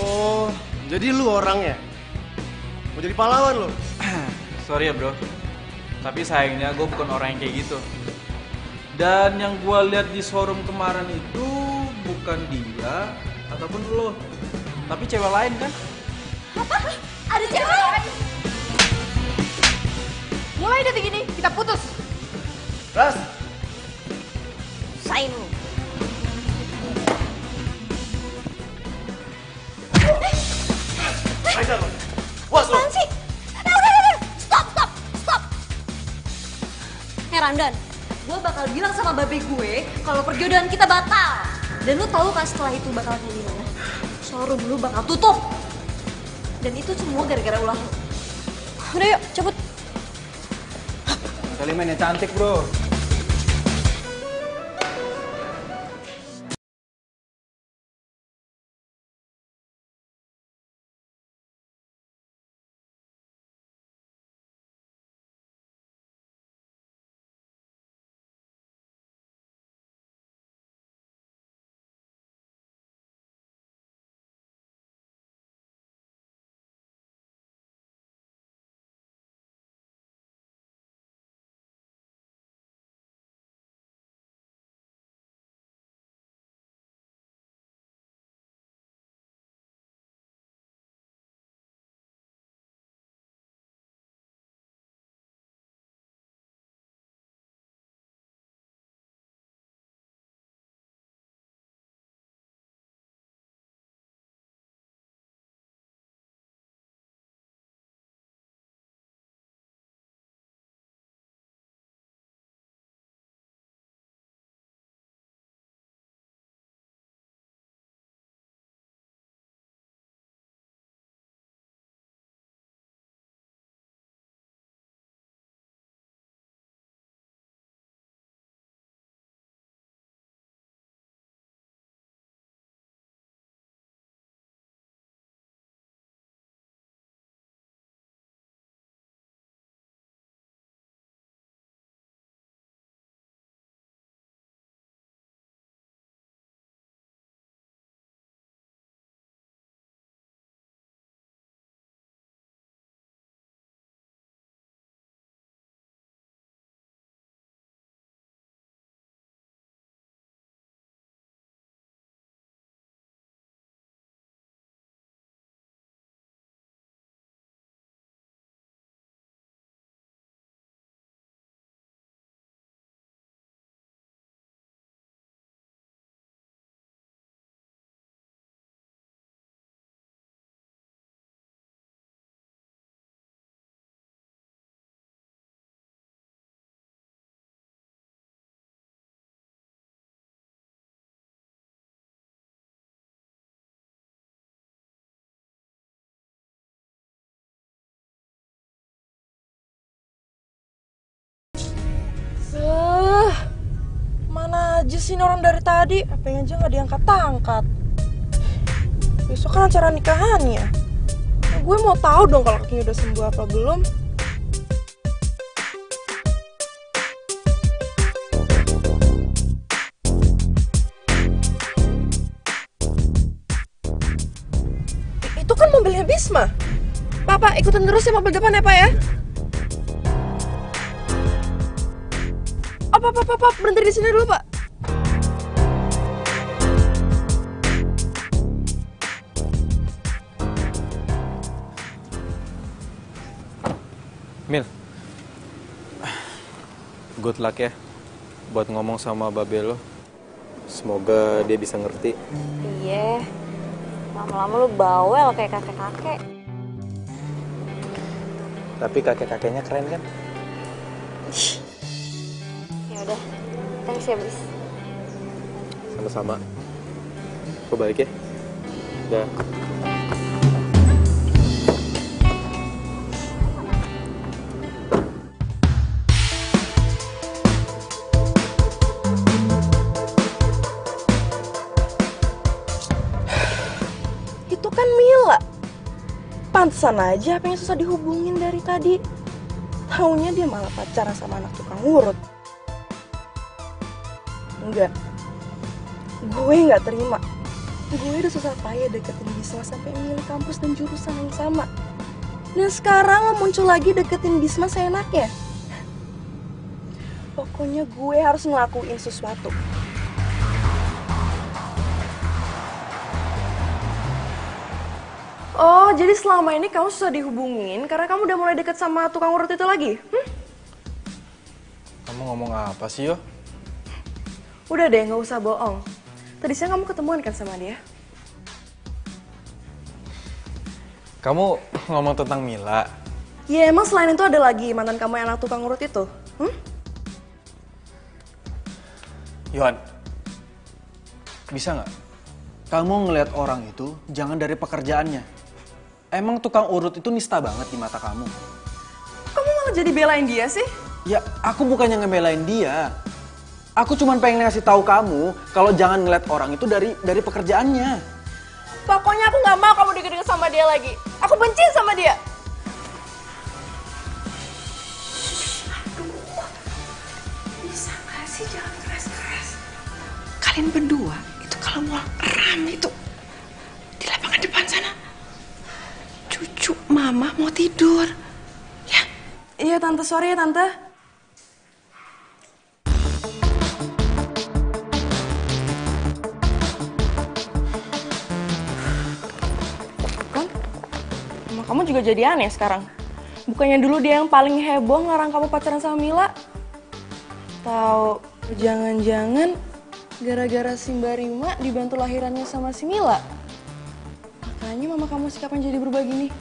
Speaker 7: Oh, jadi lu orangnya? Mau jadi pahlawan lo?
Speaker 4: Sorry ya bro, tapi sayangnya gue bukan orang yang kayak gitu. Dan yang gue lihat di showroom kemarin itu bukan dia ataupun lo, tapi cewek lain kan?
Speaker 3: Apa? Ada cewek lain?
Speaker 6: Mulai detik ini kita putus.
Speaker 7: Ras,
Speaker 3: Sain lu.
Speaker 7: ajar lo. Was lo.
Speaker 3: Apaan sih? Udah. Stop. Ramdan, gue bakal bilang sama babe gue kalau perjodohan kita batal. Dan lu tahu kan setelah itu bakal kayak gimana? Showroom lu bakal tutup. Dan itu semua gara-gara ulah lu. Udah yuk, cabut.
Speaker 4: Kali mainnya cantik bro.
Speaker 10: aja sih ini orang dari tadi. HP-nya aja nggak diangkat-angkat. Besok kan acara nikahannya. Nah, gue mau tahu dong kalau kakinya udah sembuh apa belum. Itu kan mobilnya Bisma. Pak, ikutin terus ya mobil depan ya, Pak ya. Pak, berhenti di sini dulu, Pak.
Speaker 4: Mil, good luck ya buat ngomong sama babe lo. Semoga dia bisa ngerti.
Speaker 3: Iya, lama-lama lu bawel kayak kakek-kakek.
Speaker 4: Tapi kakek-kakeknya keren kan?
Speaker 3: Ya udah, thanks ya bis.
Speaker 4: Sama-sama. Gue balik ya. Udah.
Speaker 10: Itu kan Mila. Pantesan aja apa yang susah dihubungin dari tadi. Taunya dia malah pacaran sama anak tukang urut. Enggak. Gue nggak terima. Gue udah susah payah deketin Bisma sampai milih kampus dan jurusan yang sama. Dan sekarang lo muncul lagi deketin Bisma seenaknya. Pokoknya gue harus ngelakuin sesuatu. Oh, jadi selama ini kamu susah dihubungin karena kamu udah mulai deket sama tukang urut itu lagi?
Speaker 4: Kamu ngomong apa sih, Yo?
Speaker 10: Udah deh, nggak usah bohong. Tadi siang kamu ketemuan kan sama dia?
Speaker 4: Kamu ngomong tentang Mila.
Speaker 10: Ya emang selain itu ada lagi mantan kamu yang anak tukang urut itu?
Speaker 5: Yohan, bisa nggak? Kamu ngelihat orang itu jangan dari pekerjaannya. Emang tukang urut itu nista banget di mata kamu.
Speaker 10: Kamu malah jadi belain dia sih?
Speaker 5: Ya, aku bukannya ngebelain dia. Aku cuma pengen ngasih tahu kamu kalau jangan ngeliat orang itu dari pekerjaannya.
Speaker 10: Pokoknya aku nggak mau kamu deket-deket sama dia lagi. Aku benci sama dia.
Speaker 6: Bisa gak sih jangan keras-keras? Kalian berdua itu kalau mau rame itu di lapangan depan sana. Cucu mama mau tidur. Ya?
Speaker 10: Iya tante, sorry ya tante. Kan? Emang kamu juga jadi aneh sekarang. Bukannya dulu dia yang paling heboh ngarang kamu pacaran sama Mila. Tahu jangan-jangan gara-gara si Mbak Rima dibantu lahirannya sama si Mila. Makanya mama kamu sikapnya jadi berubah gini.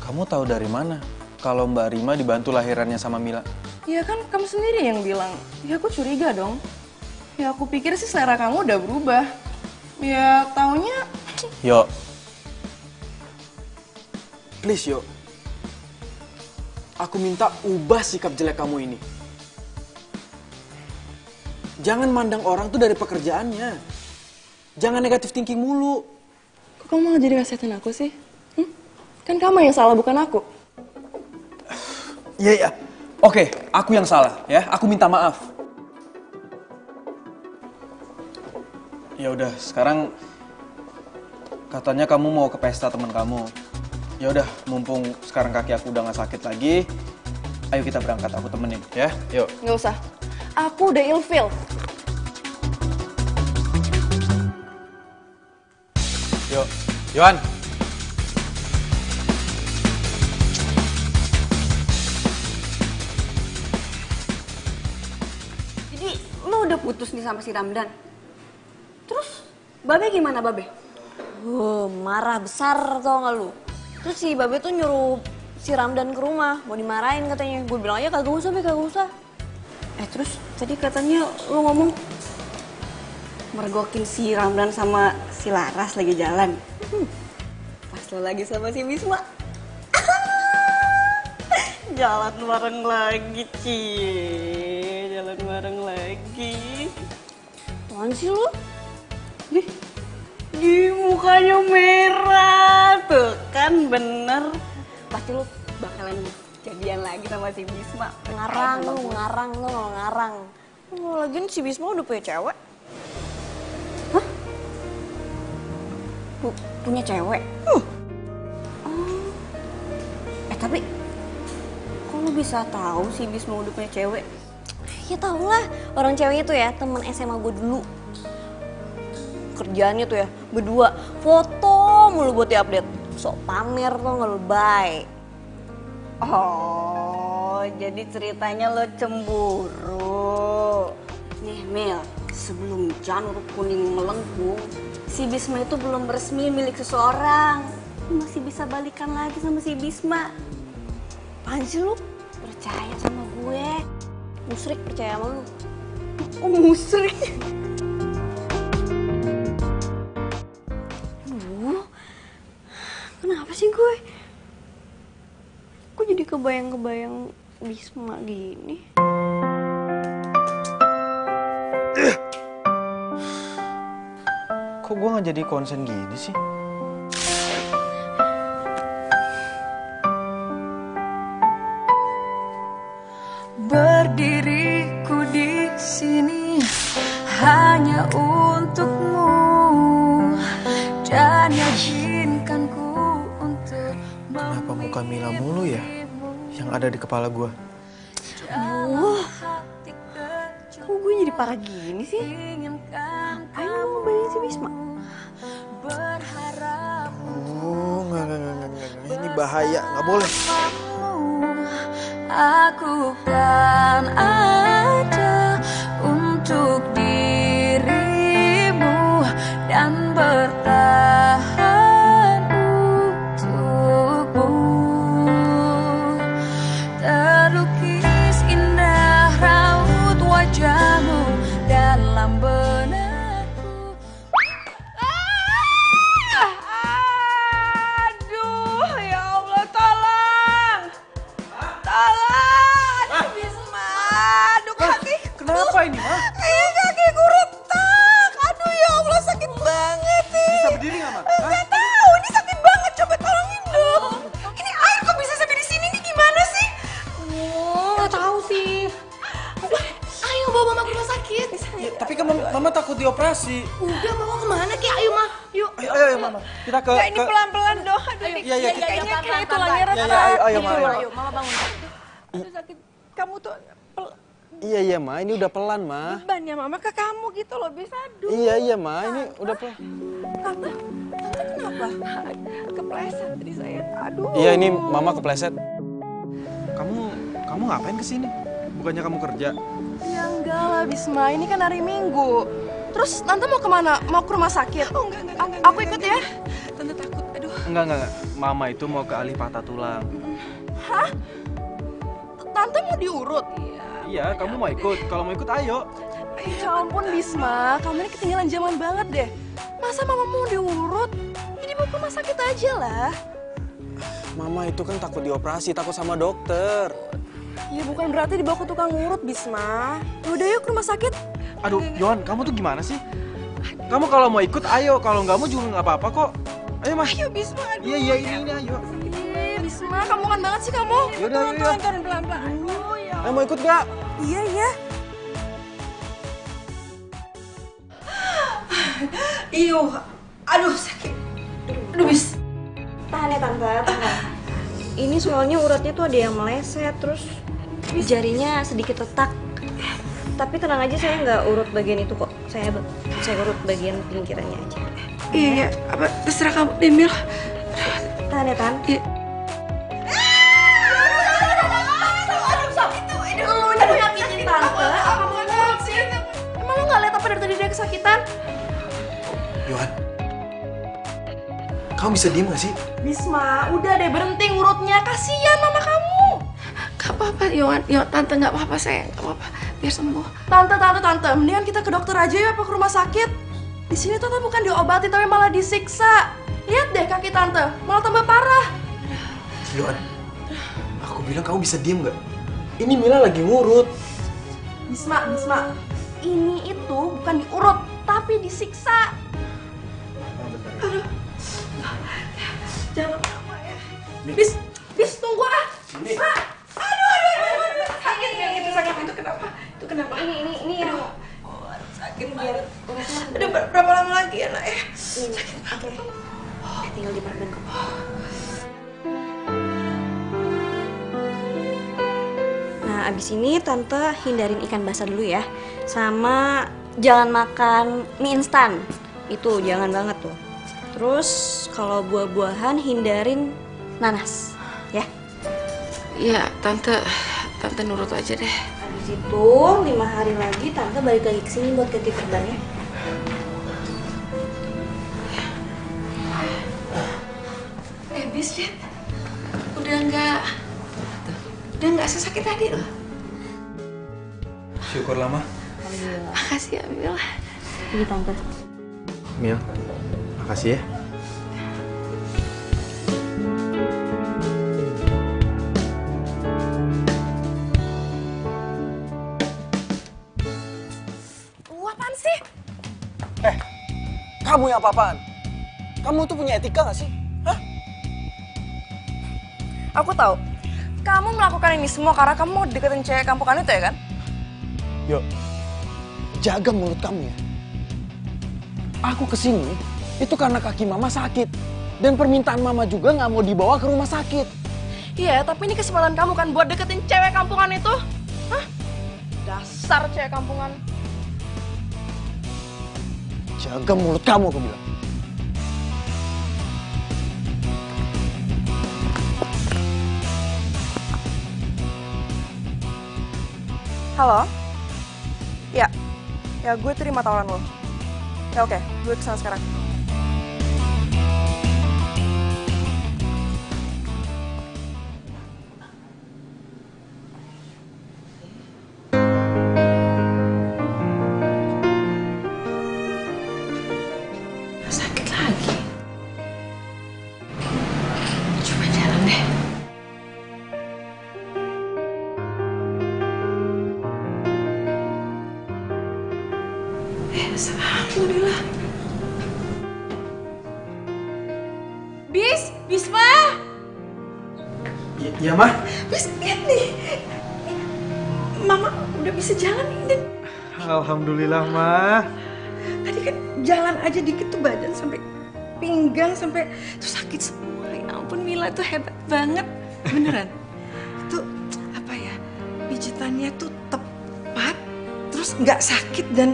Speaker 5: Kamu tahu dari mana kalau Mbak Rima dibantu lahirannya sama Mila?
Speaker 10: Ya kan kamu sendiri yang bilang. Ya aku curiga dong. Ya aku pikir sih selera kamu udah berubah. Ya taunya...
Speaker 5: Yo. Please, Yo. Aku minta ubah sikap jelek kamu ini. Jangan mandang orang tuh dari pekerjaannya. Jangan negatif thinking mulu.
Speaker 10: Kok kamu malah jadi nasihatin aku sih? Kan kamu yang salah, bukan aku.
Speaker 5: Iya. Oke, aku yang salah ya. Aku minta maaf. Ya udah, sekarang katanya kamu mau ke pesta teman kamu. Ya udah, mumpung sekarang kaki aku udah gak sakit lagi, ayo kita berangkat, aku temenin ya. Yuk.
Speaker 10: Nggak usah. Aku udah ilfeel.
Speaker 4: Yuk, Yohan.
Speaker 3: Jadi lu udah putus nih sama si Ramdan. Terus Babe gimana Babe? Marah besar tau gak lu. Terus si Babe tuh nyuruh si Ramdan ke rumah, mau dimarahin katanya. Gue bilang aja kagak usah, kagak usah. Terus tadi katanya lu ngomong mergokin si Ramdan sama si Laras lagi jalan. Pas lo lagi sama si Bisma. Jalan bareng lagi, Cie. Jalan bareng lagi. Apaan sih lu?
Speaker 6: Di mukanya merah tuh kan bener. Pasti lu bakalan jadian lagi sama si Bisma.
Speaker 3: Ngarang lu, ngarang. Oh, lagian si Bisma udah punya cewek. Hah? Punya cewek? Oh. Tapi kok lu bisa tahu si Bisma udah punya cewek? Ya tau lah, orang cewek itu ya temen SMA gue dulu. Kerjaannya tuh ya berdua foto mulu buat di-update. Sok pamer tuh nggak lu baik.
Speaker 6: Oh, jadi ceritanya lo cemburu.
Speaker 3: Nih Mel, sebelum janur kuning melengkung, si Bisma itu belum resmi milik seseorang. Lu masih bisa balikan lagi sama si Bisma. Apaan sih lu? Percaya sama gue. Musrik percaya sama lu.
Speaker 6: Oh, musrik.
Speaker 3: Kenapa sih gue? Kok jadi kebayang-kebayang Bisma gini?
Speaker 7: Kok gue gak jadi konsen gini sih?
Speaker 9: Berdiriku di sini hanya untukmu dan yakinkanku untuk.
Speaker 7: Kenapa muka Mila mulu ya yang ada di kepala gue?
Speaker 3: Kok gue jadi parah gini sih? Ngapain lu mau bayangin si Bisma?
Speaker 7: Oh, nggak. Ini bahaya, nggak boleh.
Speaker 9: Aku kan ada untuk dirimu dan bertahan untukmu. Terlukis indah raut wajahmu dalam benakku.
Speaker 10: Aduh, ya Allah, tolong! Tolong! Aduh, Bisma! Aduh, kaki!
Speaker 2: Kenapa ini, Ma?
Speaker 10: Kakiku retak! Aduh, ya Allah, sakit banget nih!
Speaker 2: Bisa berdiri nggak, Ma?
Speaker 10: Nggak tahu, ini sakit banget. Coba tolongin dong. Ini air kok bisa sampai di sini? Ini gimana sih?
Speaker 8: Nggak tahu sih. Ayo bawa mama ke rumah sakit.
Speaker 2: Ya, tapi kan mama takut dioperasi.
Speaker 8: Udah mau kemana Ki? Ayo mah. Yuk.
Speaker 2: Ayo, Mama. Kita ke...
Speaker 10: Ya, ini pelan-pelan dong. Aduh,
Speaker 2: Iya,
Speaker 10: kayaknya
Speaker 8: pelan-pelan.
Speaker 10: tulangnya retak.
Speaker 2: Ayo, Mama.
Speaker 8: Ayo, mama bangun.
Speaker 10: Aduh, sakit. Kamu tuh
Speaker 7: Iya, Ma. Ini udah pelan, Ma.
Speaker 10: beban ya mama ke kamu gitu loh, bisa. Aduh.
Speaker 7: Iya, Ma. Ini udah pelan.
Speaker 10: Tante kenapa? Kepleset tadi saya. Aduh.
Speaker 7: Iya, ini Mama kepleset. Kamu ngapain kesini? Bukannya kamu kerja?
Speaker 10: Ya enggak lah Bisma, ini kan hari Minggu. Terus Tante mau kemana? Mau ke rumah sakit? Oh enggak. Aku ikut ya. Tante takut, aduh.
Speaker 7: Enggak. Mama itu mau ke ahli patah tulang.
Speaker 10: Hah? Tante mau diurut?
Speaker 7: Iya, kamu mau ikut? Kalau mau ikut, ayo.
Speaker 10: Ya ampun Bisma, kamu ini ketinggalan zaman banget deh. Masa mama mau diurut? Jadi mau ke rumah sakit aja lah.
Speaker 7: Mama itu kan takut dioperasi, takut sama dokter.
Speaker 10: Ya bukan berarti dibawa ke tukang urut Bisma. Udah yuk ke rumah sakit.
Speaker 7: Aduh, Yohan, kamu tuh gimana sih? Kamu kalau mau ikut, ayo. Kalau nggak mau juga nggak apa-apa kok. Ayo, Mas.
Speaker 10: Ayo Bisma, aduh.
Speaker 7: Iya, ini, ayo.
Speaker 10: Bisma, kamu kan banget sih kamu.
Speaker 7: Yaudah,
Speaker 10: Turun pelan-pelan. Aduh, ya.
Speaker 7: Ayo, mau ikut nggak?
Speaker 10: Iya. Iuh, aduh sakit. Aduh bis.
Speaker 3: Tahan ya Tante. Ini soalnya uratnya tuh ada yang meleset, terus jarinya sedikit retak. Tapi tenang aja, saya nggak urut bagian itu kok. Saya urut bagian pinggirannya aja.
Speaker 10: Iya, apa terserah kamu, Demil.
Speaker 3: Tahan ya Tan.
Speaker 10: Iya.
Speaker 3: Aduh sakit tuh. Lu udah nyakitin Tante. Apa mau ngurut sih?
Speaker 10: Emang lu nggak lihat apa dari tadi dia kesakitan?
Speaker 7: Yohan, kamu bisa diem gak sih?
Speaker 10: Bisma, udah deh berhenti ngurutnya. Kasihan mama kamu.
Speaker 6: Gak apa-apa, Yohan. Tante gak apa-apa, sayang. Gak apa-apa. Biar sembuh.
Speaker 10: Tante. Mendingan kita ke dokter aja ya, apa ke rumah sakit. Di sini Tante bukan diobati, tapi malah disiksa. Lihat deh kaki Tante, malah tambah parah.
Speaker 7: Yohan, aku bilang kamu bisa diem gak? Ini Mila lagi ngurut.
Speaker 10: Bisma. Ini itu bukan diurut, tapi disiksa. Aduh. Jangan lama ya. Bis tunggu ah. Aduh. Sakit itu kenapa? Itu kenapa?
Speaker 3: Ini
Speaker 10: Sakit biar. Aduh, berapa lama lagi ya, Nak ya? Sakit banget.
Speaker 3: tinggal di perban kok. Nah, abis ini Tante hindarin ikan basah dulu ya. Sama jangan makan mie instan. Itu jangan banget tuh. Terus kalau buah-buahan hindarin nanas, ya.
Speaker 6: Iya, Tante nurut aja deh.
Speaker 3: Habis itu 5 hari lagi Tante balik lagi ke sini buat ganti perbannya.
Speaker 6: Bis, lihat. Udah nggak sesakit tadi loh.
Speaker 4: Syukurlah, Ma.
Speaker 6: Makasih ya, Mil.
Speaker 3: Ini Tante.
Speaker 7: Mil, makasih ya.
Speaker 10: Apaan sih?
Speaker 2: Kamu yang apa-apaan? Kamu tuh punya etika gak sih? Hah?
Speaker 10: Aku tahu. Kamu melakukan ini semua karena kamu mau deketin cewek kampungan itu ya kan?
Speaker 2: Yo, jaga mulut kamu ya. Aku kesini itu karena kaki mama sakit. Dan permintaan mama juga gak mau dibawa ke rumah sakit.
Speaker 10: Iya, tapi ini kesempatan kamu kan buat deketin cewek kampungan itu. Hah? Dasar cewek kampungan.
Speaker 2: Jaga mulut kamu, aku bilang.
Speaker 10: Halo? Ya gue terima tawaran lo. Ya oke, gue kesana sekarang.
Speaker 6: Sakit lagi. Coba jalan deh. Alhamdulillah. Bisma!
Speaker 4: Iya, Ma.
Speaker 6: Bis, lihat nih. Mama udah bisa jalan nih.
Speaker 4: Alhamdulillah, Ma.
Speaker 6: Tadi kan jalan aja dikit tuh badan sampai pinggang sampai tuh sakit semua. Ya ampun, Mila tuh hebat banget. Beneran. Itu apa ya? Pijitannya tuh tepat, terus nggak sakit dan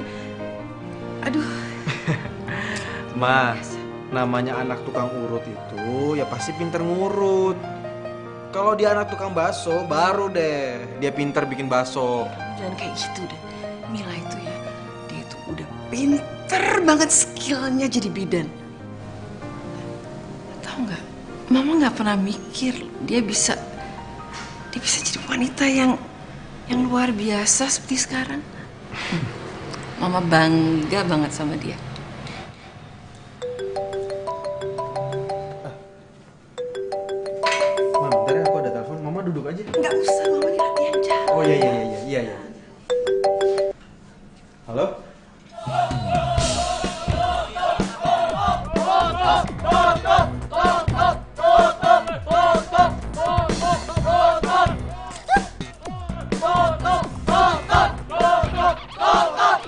Speaker 6: aduh.
Speaker 4: Ma, namanya anak tukang urut itu ya pasti pinter ngurut. Kalau dia anak tukang bakso, baru deh dia pinter bikin bakso.
Speaker 6: Jangan kayak gitu deh. Mila itu ya, dia itu udah pinter banget skillnya jadi bidan. Tahu nggak? Mama nggak pernah mikir dia bisa jadi wanita yang luar biasa seperti sekarang. Mama bangga banget sama dia.
Speaker 4: Ma, bentar ya, aku ada telepon. Mama duduk aja.
Speaker 6: Nggak usah, Mama ini latihan jalan.
Speaker 4: Oh iya. Halo?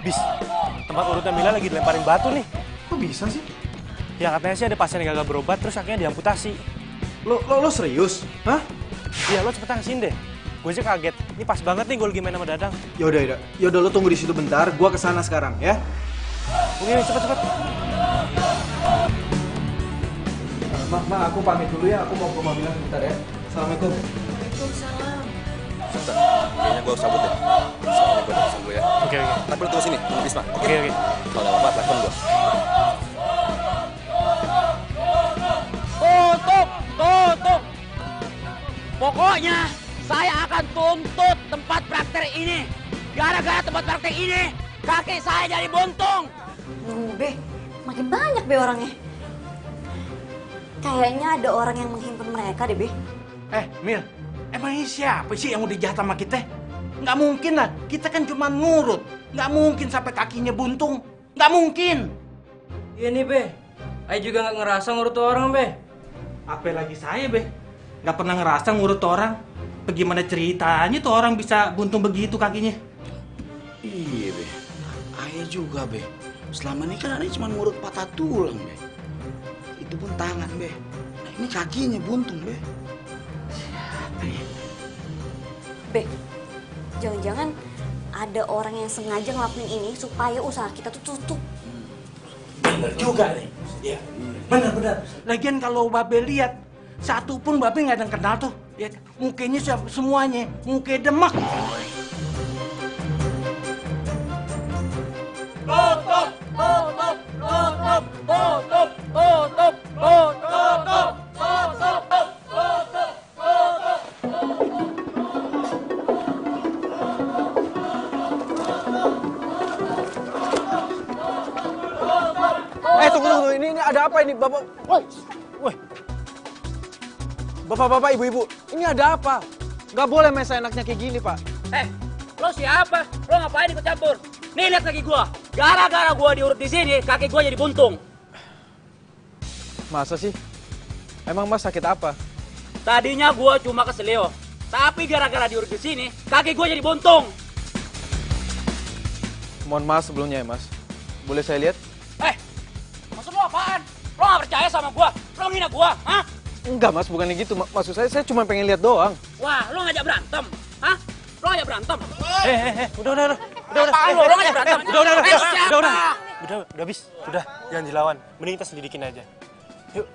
Speaker 7: Bis, tempat urutnya Mila lagi dilemparin batu nih.
Speaker 4: Kok bisa sih?
Speaker 7: Ya katanya sih ada pasien yang gagal berobat terus akhirnya diamputasi.
Speaker 4: Lo serius? Hah?
Speaker 7: Iya, lo cepetan kesini deh. Gue aja kaget. Ini pas banget nih gue lagi main sama Dadang.
Speaker 4: Yaudah lo tunggu di situ bentar. Gua kesana sekarang ya.
Speaker 7: Oke, cepet.
Speaker 4: Ma, aku pamit dulu ya. Aku mau ke rumah Mila sebentar ya. Assalamualaikum.
Speaker 6: Waalaikumsalam.
Speaker 11: Suster, kayaknya gue harus cabut deh. Soalnya gue udah dulu ya.
Speaker 7: Oke.
Speaker 11: Tapi lu tunggu sini, tunggu Bisma.
Speaker 7: Oke.
Speaker 11: Kalau ada apa-apa, telepon gue.
Speaker 12: Tutup! Pokoknya saya akan tuntut tempat praktek ini. Gara-gara tempat praktek ini, kaki saya jadi buntung.
Speaker 3: Be, makin banyak be orangnya. Kayaknya ada orang yang menghimpun mereka deh, Be.
Speaker 1: Mil, emang ini siapa sih yang udah jahat sama kita? Nggak mungkin lah, kita kan cuma ngurut. Nggak mungkin sampai kakinya buntung.
Speaker 12: Nggak mungkin.
Speaker 4: Iya nih, Be. Ayo juga nggak ngerasa ngurut orang, Be.
Speaker 13: Apalagi saya, Be. Nggak pernah ngerasa ngurut orang. Bagaimana ceritanya tuh orang bisa buntung begitu kakinya?
Speaker 12: Iya, Be. Ayah juga, Be. Selama ini kan Ayah cuma ngurut patah tulang, Be. Itu pun tangan, Be. Nah, ini kakinya buntung, Be. Siapa ya?
Speaker 3: Be, jangan-jangan ada orang yang sengaja ngelakuin ini supaya usaha kita tuh tutup.
Speaker 13: Bener juga nih. Iya. Bener-bener. Lagian kalau Babe lihat, satu pun Babe nggak ada yang kenal tuh. Ya, mukanya semuanya, muka demak. Tutup, tutup, tutup, tutup, tutup, tutup, tutup, tutup.
Speaker 2: Tunggu. Ini ada apa ini, Bapak? Woi. Bapak-bapak, ibu-ibu, ini ada apa? Nggak boleh main seenaknya kayak gini, Pak.
Speaker 12: Lo siapa? Lo ngapain ikut campur? Nih lihat kaki gua. Gara-gara gua diurut di sini, kaki gua jadi buntung.
Speaker 2: Masa sih? Emang Mas sakit apa?
Speaker 12: Tadinya gua cuma keselio, tapi gara-gara diurut di sini, kaki gua jadi buntung.
Speaker 2: Mohon maaf sebelumnya ya, Mas. Boleh saya lihat?
Speaker 12: Maksud lo apaan? Lo nggak percaya sama gua? Lo menghina gua? Hah?
Speaker 2: Enggak, Mas, bukan gitu. Maksud saya cuma pengen lihat doang.
Speaker 12: Wah, lo ngajak berantem? Hah? Lo ngajak berantem?
Speaker 2: Udah.
Speaker 12: Apaan lo? Lo ngajak berantem?
Speaker 7: Udah, bis. Udah, jangan dilawan. Mending kita selidikin aja. Yuk.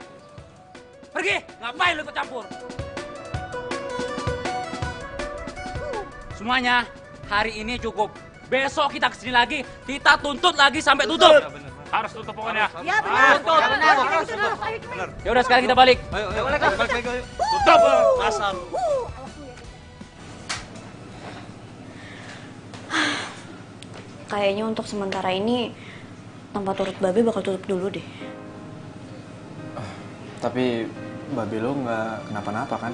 Speaker 12: Pergi! Ngapain lo ikut campur? Semuanya, hari ini cukup. Besok kita kesini lagi, kita tuntut lagi sampai tutup.
Speaker 13: Harus tutup pokoknya.
Speaker 8: Ya benar.
Speaker 12: Ya udah sekarang kita balik.
Speaker 13: Ayo, balik. Tutup, asal.
Speaker 3: Kayaknya untuk sementara ini tempat urut Babe bakal tutup dulu deh.
Speaker 7: Tapi Babe lo nggak kenapa-napa kan?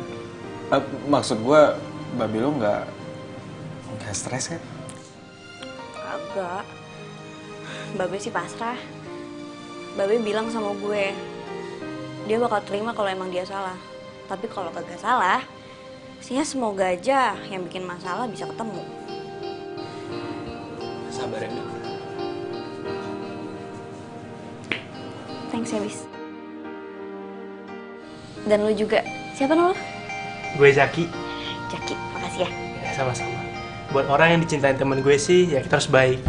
Speaker 7: Maksud gue, Babe lo nggak stres kan?
Speaker 3: Agak. Babe sih pasrah. Babe bilang sama gue, dia bakal terima kalau emang dia salah. Tapi kalau kagak salah, sihnya semoga aja yang bikin masalah bisa ketemu.
Speaker 7: Sabar ya, Mil.
Speaker 3: Thanks ya, Bis. Dan lu juga. Siapa nama lu?
Speaker 7: Gue Zaki.
Speaker 3: Jaki, makasih ya.
Speaker 7: Ya, sama-sama. Buat orang yang dicintain temen gue sih, ya kita harus baik.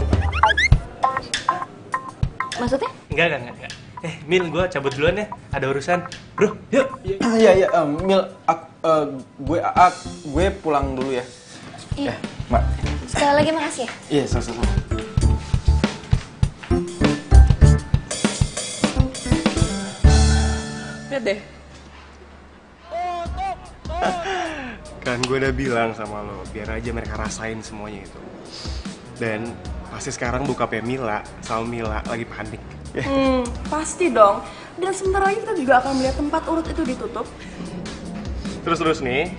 Speaker 3: Maksudnya?
Speaker 7: Enggak. Mil, gue cabut duluan ya. Ada urusan. Bro, yuk. Iya, Mil, gue pulang dulu ya.
Speaker 3: Iya.
Speaker 7: Mbak.
Speaker 3: Sekali lagi makasih ya.
Speaker 7: Iya, sama-sama.
Speaker 10: Lihat deh.
Speaker 7: Kan gue udah bilang sama lo, biar aja mereka rasain semuanya itu. Dan pasti sekarang bokapnya Mila sama Mila lagi panik.
Speaker 10: Pasti dong. Dan sebentar lagi kita juga akan melihat tempat urut itu ditutup.
Speaker 7: Terus nih,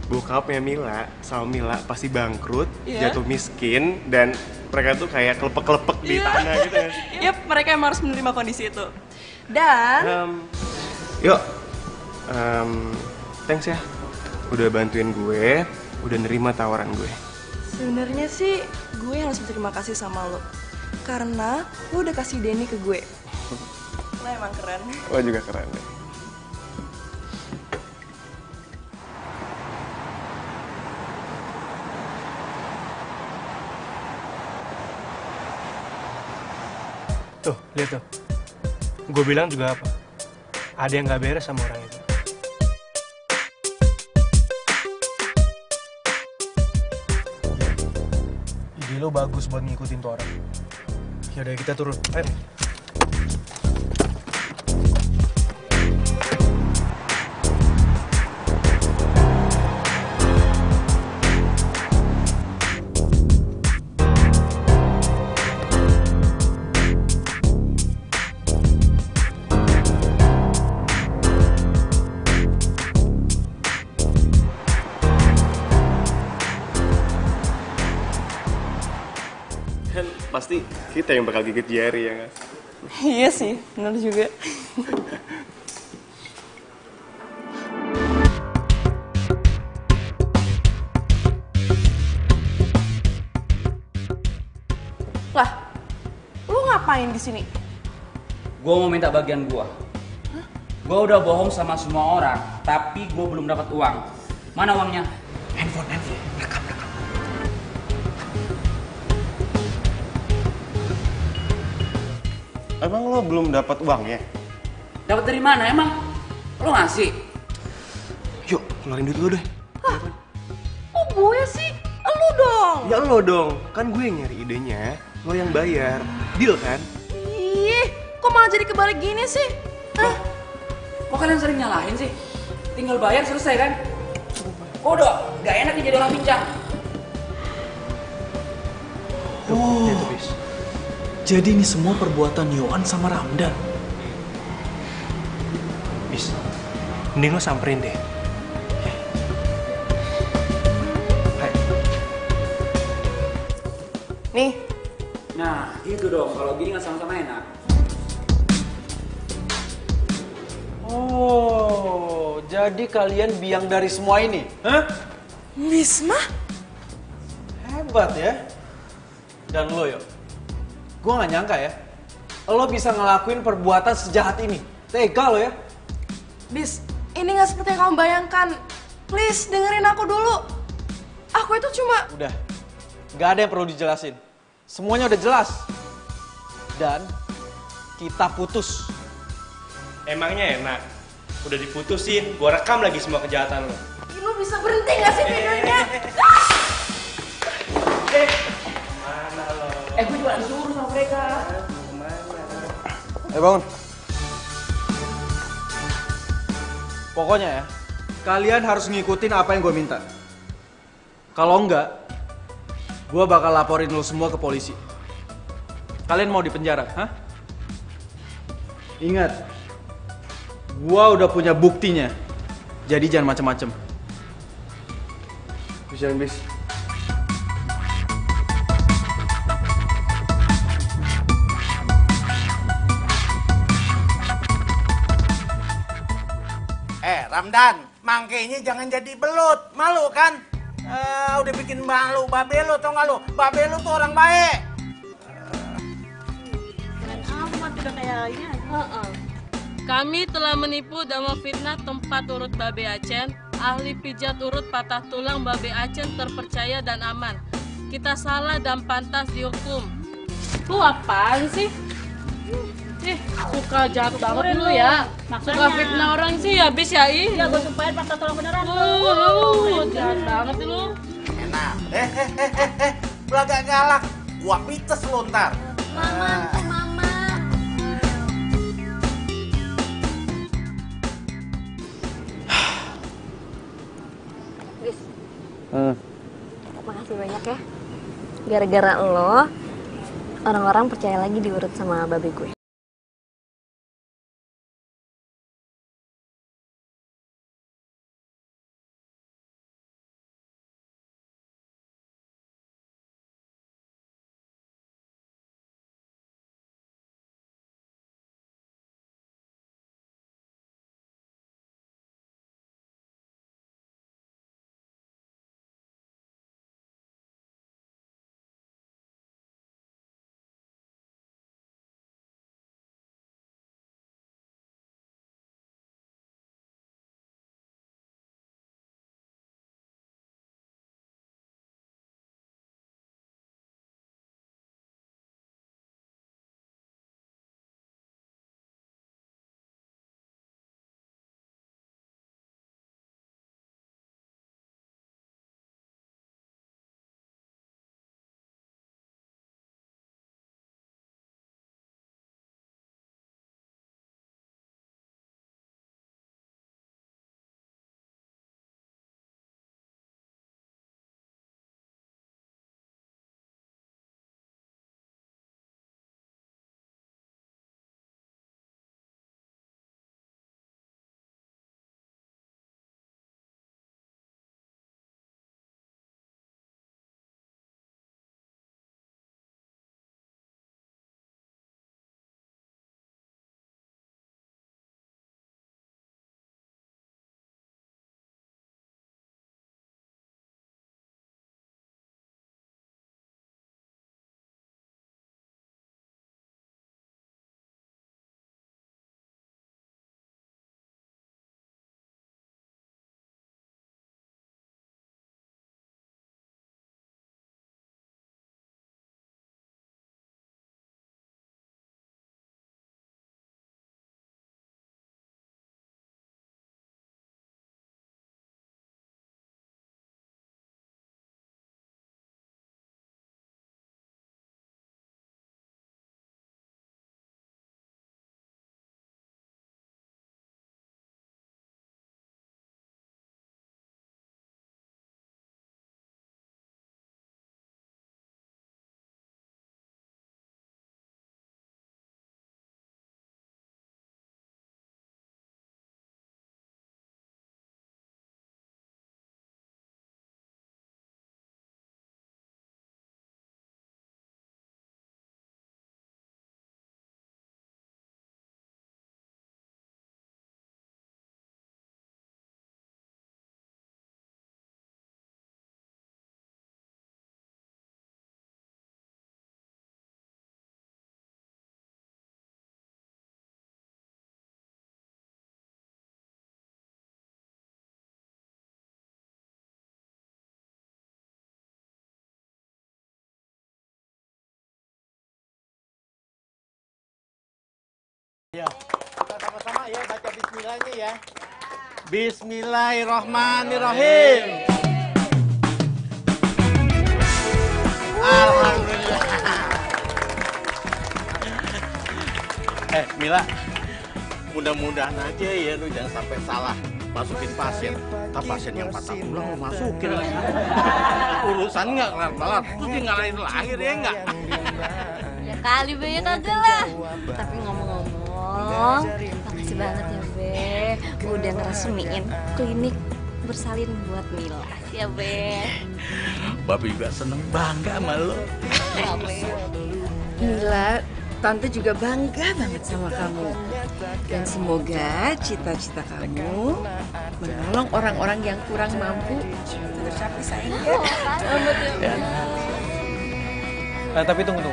Speaker 7: bokapnya Mila sama Mila pasti bangkrut, jatuh miskin, dan mereka tuh kayak kelepek-kelepek di tanah gitu ya.
Speaker 10: Yap, mereka emang harus menerima kondisi itu. Dan
Speaker 7: Thanks ya, udah bantuin gue, udah nerima tawaran gue.
Speaker 10: sebenarnya sih gue harus berterima kasih sama lo. Karena lo udah kasih Denny ke gue. Lo emang keren.
Speaker 7: Lo juga keren deh. Tuh, lihat tuh. Gue bilang juga apa? Ada yang gak beres sama orang itu. Ide lo bagus buat ngikutin tuh orang. Yaudah, kita turun. Ayo. Kan pasti kita yang bakal gigit jari ya kan?
Speaker 10: Iya sih, benar juga. Lah, lu ngapain di sini?
Speaker 14: Gue mau minta bagian gue. Gue udah bohong sama semua orang, tapi gue belum dapat uang. Mana uangnya?
Speaker 7: Handphone, rekam. Emang lo belum dapat uangnya?
Speaker 14: Dapat dari mana emang? Lo ngasih?
Speaker 7: Yuk, keluarin duit lo deh.
Speaker 10: Oh gue sih? Lu dong.
Speaker 7: Ya lo dong, kan gue yang nyari idenya, lo yang bayar. Deal kan?
Speaker 10: Ih, kok malah jadi kebalik gini sih? Hah?
Speaker 14: Kok kalian sering nyalahin sih? Tinggal bayar selesai kan? Kok udah gak enak nih jadi orang pincang.
Speaker 4: Oh, jadi ini semua perbuatan Yohan sama Ramdan.
Speaker 7: Bis, mending lo samperin deh.
Speaker 10: Nih.
Speaker 14: Nah, gitu dong. Kalau gini nggak sama-sama enak.
Speaker 2: Oh, jadi kalian biang dari semua ini? Hah?
Speaker 10: Bisma?
Speaker 2: Hebat ya. Dan lo yo, gue gak nyangka ya, lo bisa ngelakuin perbuatan sejahat ini. Tega lo ya.
Speaker 10: Bis, ini gak seperti yang kamu bayangkan. Please, dengerin aku dulu. Aku itu cuma...
Speaker 2: Udah, gak ada yang perlu dijelasin. Semuanya udah jelas. Dan kita putus.
Speaker 7: Emangnya enak? Udah diputusin, gue rekam lagi semua kejahatan lo.
Speaker 10: Lu bisa berhenti gak sih videonya?
Speaker 14: Gue juga disuruh sama mereka.
Speaker 2: Bangun. Pokoknya ya, kalian harus ngikutin apa yang gue minta. Kalau enggak, gue bakal laporin lo semua ke polisi. Kalian mau dipenjara, hah? Ingat, gue udah punya buktinya. Jadi jangan macem-macem. Bisa bis.
Speaker 13: Ramdan, mangkenya jangan jadi belut, malu kan? Udah bikin malu babe lu, tau gak lu? Babe lu tuh orang baik.
Speaker 15: Amat udah kayak ini aja. Kami telah menipu dan memfitnah tempat urut Babe Acen. Ahli pijat urut patah tulang Babe Acen terpercaya dan aman. Kita salah dan pantas dihukum. Lu apaan sih? Suka jahat banget lu ya. Suka fitnah orang sih habis ya ih. Ya gue sumpahin patah tulang beneran lu. Jahat banget lu.
Speaker 13: Enak. Lu agak galak. Gua pites lu ntar.
Speaker 8: Mama. Gis. Makasih banyak ya. Gara-gara lo, orang-orang percaya lagi diurut sama babe gue.
Speaker 13: ya. Bismillahirrahmanirrahim. Alhamdulillah. Mila, mudah-mudahan aja ya lu jangan sampai salah masukin pasien. Ntar pasien yang patah tulang lu masukin lagi. Urusan nggak kelar-kelar, terus dia ngalahin lahir ya nggak?
Speaker 3: Ya kali Be, ya kagak lah. Tapi ngomong-ngomong, makasih banget ya Be, udah ngeresmiin klinik bersalin buat Mila. Ya Be.
Speaker 13: Babi juga seneng bangga sama lo.
Speaker 6: Mila, Tante juga bangga banget sama kamu. Dan semoga cita-cita kamu menolong orang-orang yang kurang mampu tercapai sayang.
Speaker 4: Tapi tunggu.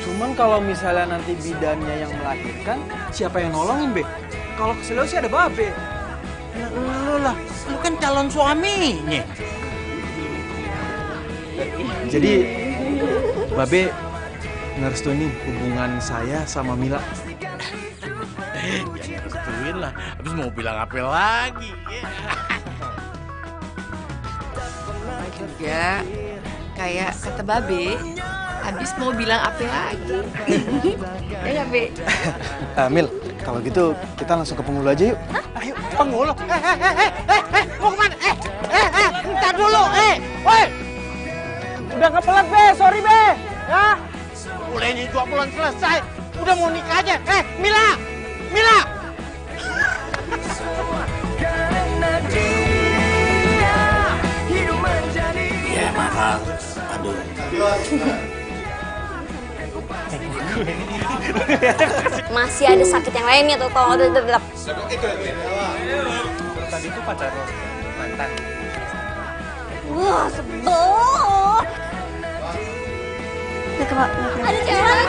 Speaker 4: Cuman kalau misalnya nanti bidannya yang melahirkan, siapa yang nolongin, Be? Kalau kesel sih ada Babe.
Speaker 13: Lu lah, lu kan calon suaminya.
Speaker 5: Jadi Babe ngerestuin nih hubungan saya sama Mila.
Speaker 13: Ya ngerestuin lah, habis mau bilang apa lagi?
Speaker 6: Juga kayak kata Babe, habis mau bilang apa lagi? Ya nggak, Be?
Speaker 5: Mil, kalau gitu kita langsung ke penghulu aja yuk.
Speaker 13: Ayo, penghulu. Mau kemana? Ntar dulu, woi.
Speaker 2: Udah kepelet, Be. Sorry, Be. Ya.
Speaker 13: Mulainya juga belum selesai. Udah mau nikah aja. Mila. Ya, maaf. Aduh.
Speaker 3: Masih ada sakit yang lainnya tuh, tolong udah.
Speaker 4: Tadi itu pacar lo, mantan.
Speaker 3: Wah, sebel. Ada cewek.